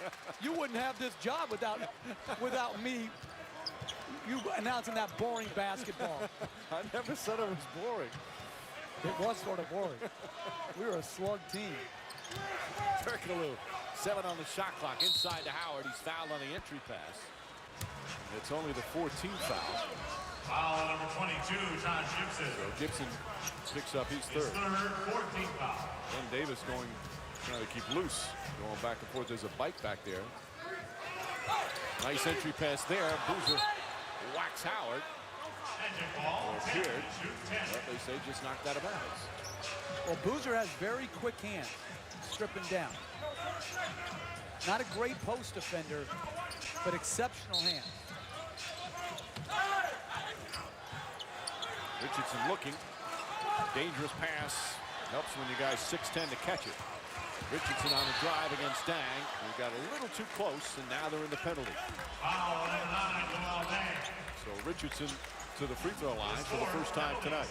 You wouldn't have this job without me. You announcing that boring basketball. I never said it was boring. It was sort of boring. We were a slug team. Türkoğlu, 7 on the shot clock. Inside to Howard. He's fouled on the entry pass. It's only the 14th foul. Foul number 22, Taj Gibson. So Gibson picks up his third. 14th foul. Glen Davis trying to keep loose. Going back and forth. There's a bike back there. Nice entry pass there. Boozer whacks Howard. Appeared, but they say just knocked out of bounds. Well, Boozer has very quick hands. Stripping down. Not a great post defender, but exceptional hands. Richardson looking. Dangerous pass. Helps when you guys 6'10" to catch it. Richardson on the drive against Deng. He got a little too close, and now they're in the penalty. Foul number 9, Luol Deng. So Richardson to the free throw line for the first time tonight.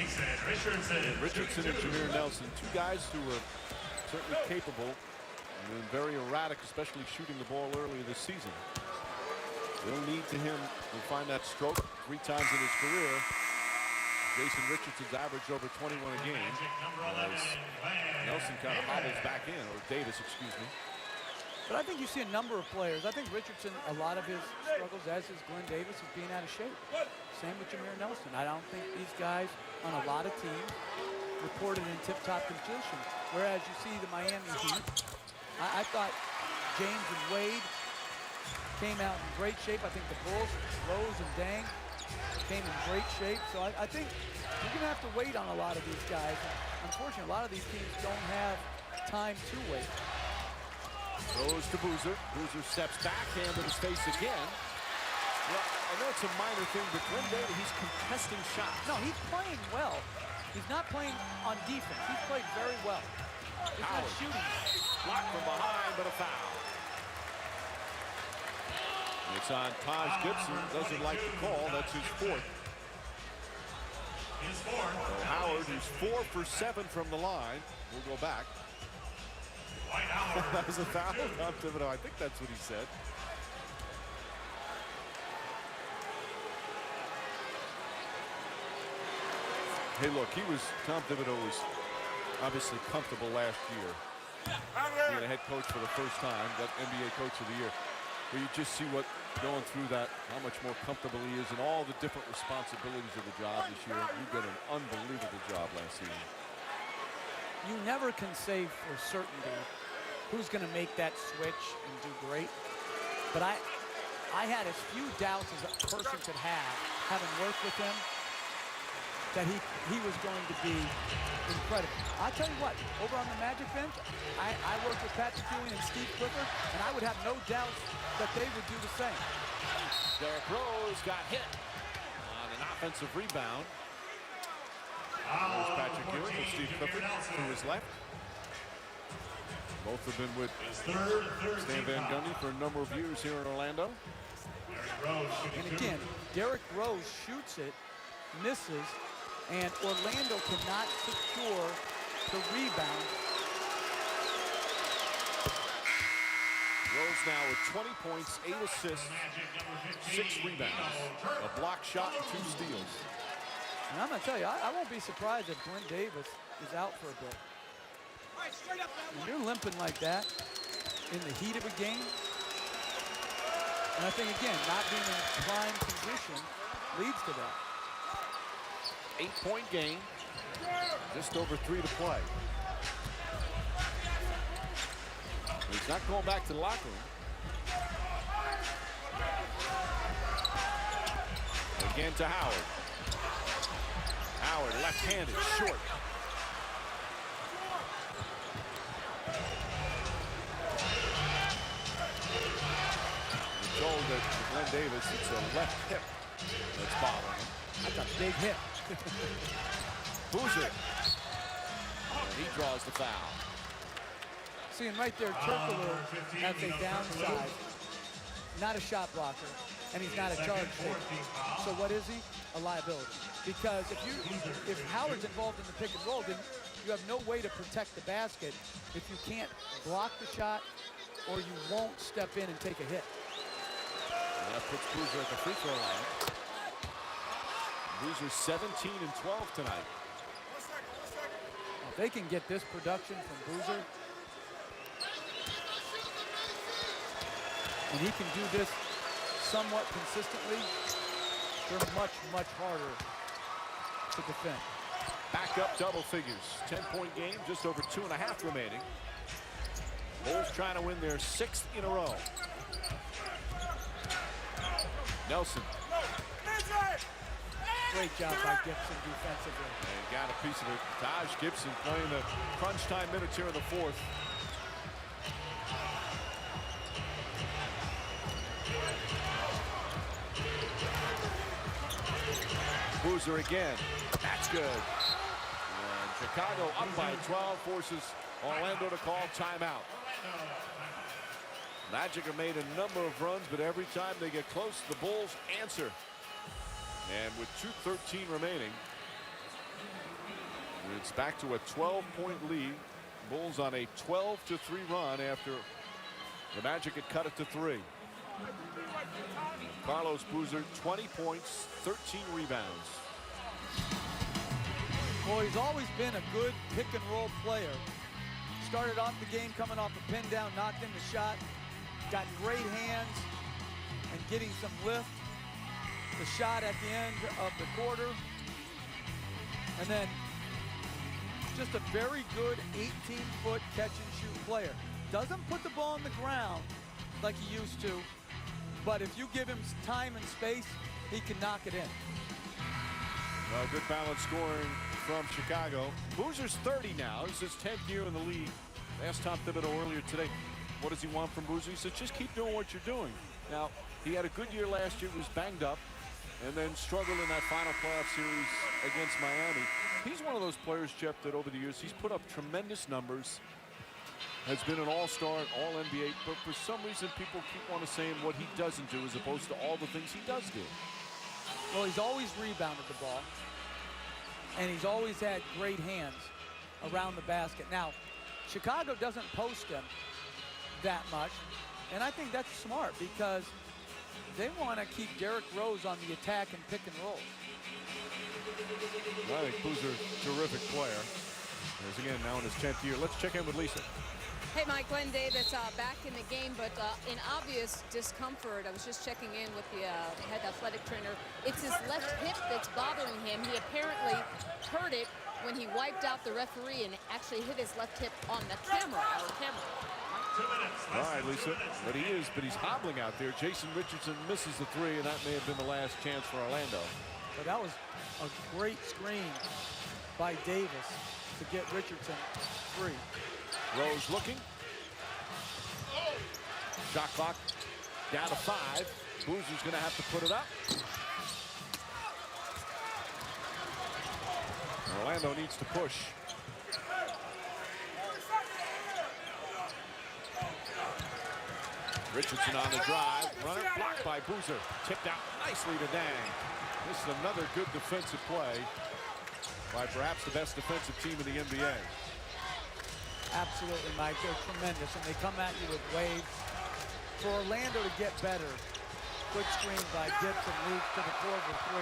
Jason Richardson. Richardson and Jameer Nelson, two guys who are certainly capable and been very erratic, especially shooting the ball early this season. They'll need him to find that stroke 3 times in his career. Jason Richardson's averaged over 21 a game. Nelson kind of hobbles back in, or Davis, excuse me. But I think you see a number of players. I think Richardson, a lot of his struggles, as is Glen Davis, is being out of shape. Same with Jameer Nelson. I don't think these guys on a lot of teams reported in tip-top condition. Whereas you see the Miami Heat, I thought James and Wade came out in great shape. I think the Bulls, Rose and Deng, came in great shape. So I think you're going to have to wait on a lot of these guys. Unfortunately, a lot of these teams don't have time to wait. Goes to Boozer. Boozer steps back, hand in his face again. Well, I know it's a minor thing, but Glen Davis, he's contesting shots. No, he's playing well. He's not playing on defense. He's played very well. He's not shooting. Blocked from behind, but a foul. It's on Taj Gibson. Doesn't like the call. That's his 4th. So Howard, who's 4 for 7 from the line, will go back. Dwight Howard. That was a foul, Tom Thibodeau. I think that's what he said. Hey, look, Tom Thibodeau was obviously comfortable last year. Being a head coach for the first time, got NBA Coach of the Year. But you just see what going through that, how much more comfortable he is and all the different responsibilities of the job this year. You did an unbelievable job last season. You never can say for certainty who's going to make that switch and do great. But I had as few doubts as a person could have, having worked with him, that he was going to be incredible. I tell you what, over on the Magic bench, I worked with Patrick Ewing and Steve Clifford, and I would have no doubts that they would do the same. Derrick Rose got hit on an offensive rebound. There's Patrick Ewing and Steve Clifford to his left. Both have been with Stan Van Gundy for a number of years here in Orlando. And again, Derrick Rose shoots it, misses, and Orlando cannot secure the rebound. Rose now with 20 points, 8 assists, 6 rebounds, a block shot and 2 steals. And I'm going to tell you, I won't be surprised if Glen Davis is out for a bit. When you're limping like that in the heat of a game, and I think, again, not being in prime condition leads to that. 8-point game, just over 3 to play. He's not going back to the locker room. Again to Howard. Howard left-handed, short. We're told that for Glen Davis, it's a left hip that's bothering him. That's a big hit. Boozer. He draws the foul. Seeing right there, Türkoğlu has a downside. Not a shot blocker, and he's not a charge taker. So what is he? A liability. Because if Howard's involved in the pick and roll, then you have no way to protect the basket if you can't block the shot or you won't step in and take a hit. And that puts Boozer at the free throw line. Boozer 17 and 12 tonight. If they can get this production from Boozer, and he can do this somewhat consistently, they're much, much harder to defend. Back up double figures. 10-point game, just over 2.5 remaining. Bulls trying to win their 6th in a row. Nelson. Great job by Gibson defensively. And got a piece of it. Taj Gibson playing the crunch time minutes here in the 4th. Boozer again. That's good. And Chicago up by 12 forces Orlando to call timeout. Magic have made a number of runs, but every time they get close, the Bulls answer. And with 2:13 remaining, It's back to a 12-point lead. Bulls on a 12-3 run after the Magic had cut it to 3. Carlos Boozer, 20 points, 13 rebounds. Well, he's always been a good pick-and-roll player. Started off the game coming off a pin down, knocked in the shot, got great hands and getting some lift. The shot at the end of the quarter. And then just a very good 18-foot catch-and-shoot player. Doesn't put the ball on the ground like he used to, but if you give him time and space, he can knock it in. Well, good balanced scoring from Chicago. Boozer's 30 now. This is his 10th year in the league. I asked Tom Thibodeau earlier today, what does he want from Boozer? He said, just keep doing what you're doing. Now, he had a good year last year, was banged up, and then struggled in that final playoff series against Miami. He's one of those players, Jeff, that over the years, he's put up tremendous numbers, has been an all-star, all-NBA, but for some reason, people keep wanting to say what he doesn't do as opposed to all the things he does do. Well, he's always rebounded the ball, and he's always had great hands around the basket. Now, Chicago doesn't post him that much, and I think that's smart because they want to keep Derrick Rose on the attack and pick and roll. Well, I think Boozer, terrific player. As again, now in his 10th year. Let's check in with Lisa. Hey, Mike, Glen Davis back in the game, but in obvious discomfort. I was just checking in with the head athletic trainer. It's his left hip that's bothering him. He apparently hurt it when he wiped out the referee and actually hit his left hip on the camera, our camera. 2 minutes. All right, Lisa, but he's hobbling out there. Jason Richardson misses the 3, and that may have been the last chance for Orlando. But that was a great screen by Davis to get Richardson free. Rose looking. Shot clock down to 5. Boozer's going to have to put it up. Orlando needs to push. Richardson on the drive. Runner blocked by Boozer. Tipped out nicely to Deng. This is another good defensive play by perhaps the best defensive team in the NBA. Absolutely, Mike. They're tremendous, and they come at you with waves. For Orlando to get better, quick screen by Gibson leads to the Korver 3.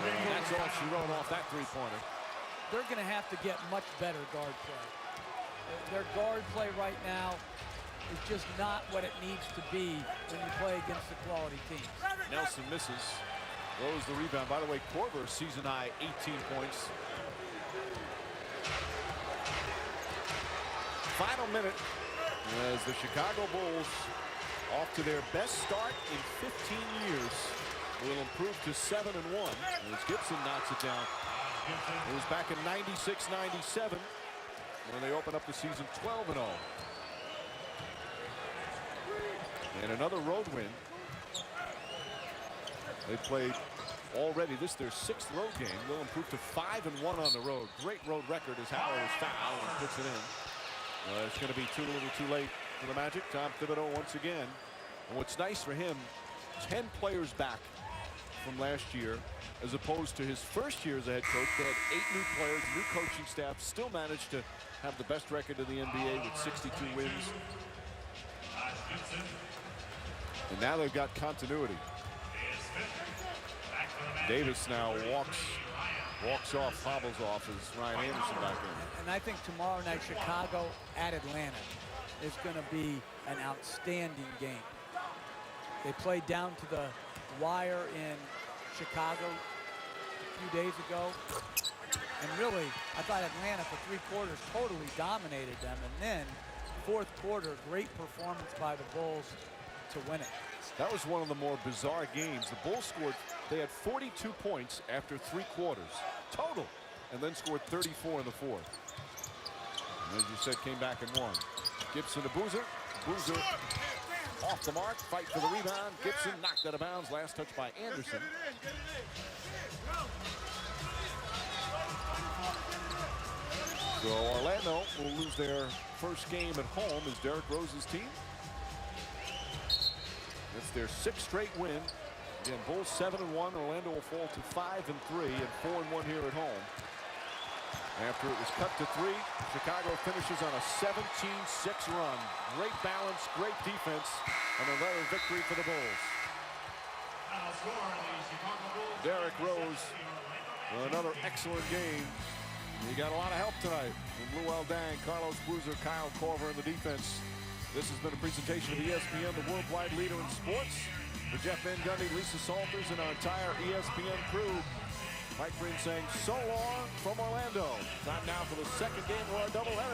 And that's all she wrote off that three-pointer. They're going to have to get much better guard play. Their guard play right now is just not what it needs to be when you play against the quality teams. Nelson misses. Rose the rebound. By the way, Korver season high 18 points. Final minute as the Chicago Bulls, off to their best start in 15 years, will improve to 7-1 as Gibson knocks it down. It was back in 96-97 when they opened up the season 12-0. And another road win. They played already, this is their 6th road game. They'll improve to 5-1 on the road. Great road record as Howard is fouled and puts it in. It's going to be too little too late for the Magic. Tom Thibodeau once again. And what's nice for him, 10 players back from last year, as opposed to his first year as a head coach. They had 8 new players, new coaching staff, still managed to have the best record in the NBA with 62 wins. And now they've got continuity. Davis now walks off, hobbles off as Ryan Anderson back in. And I think tomorrow night, Chicago at Atlanta is going to be an outstanding game. They played down to the wire in Chicago a few days ago. And really, I thought Atlanta for 3 quarters totally dominated them. And then, 4th quarter, great performance by the Bulls to win it. That was one of the more bizarre games. The Bulls scored, they had 42 points after 3 quarters total, and then scored 34 in the 4th. And as you said, came back and won. Gibson to Boozer. Boozer off the mark, fight for the rebound. Gibson knocked out of bounds. Last touch by Anderson. So Orlando will lose their first game at home as Derrick Rose's team. It's their 6th straight win Again, Bulls 7-1. Orlando will fall to 5-3 and 4-1 here at home. After it was cut to 3, Chicago finishes on a 17-6 run. Great balance, great defense, and another victory for the Bulls. Derrick Rose, another excellent game. He got a lot of help tonight from Luol Deng, Carlos Boozer, Kyle Korver in the defense. This has been a presentation of ESPN, the worldwide leader in sports. For Jeff Van Gundy, Lisa Salters, and our entire ESPN crew, Mike Green saying so long from Orlando. Time now for the second game of our doubleheader.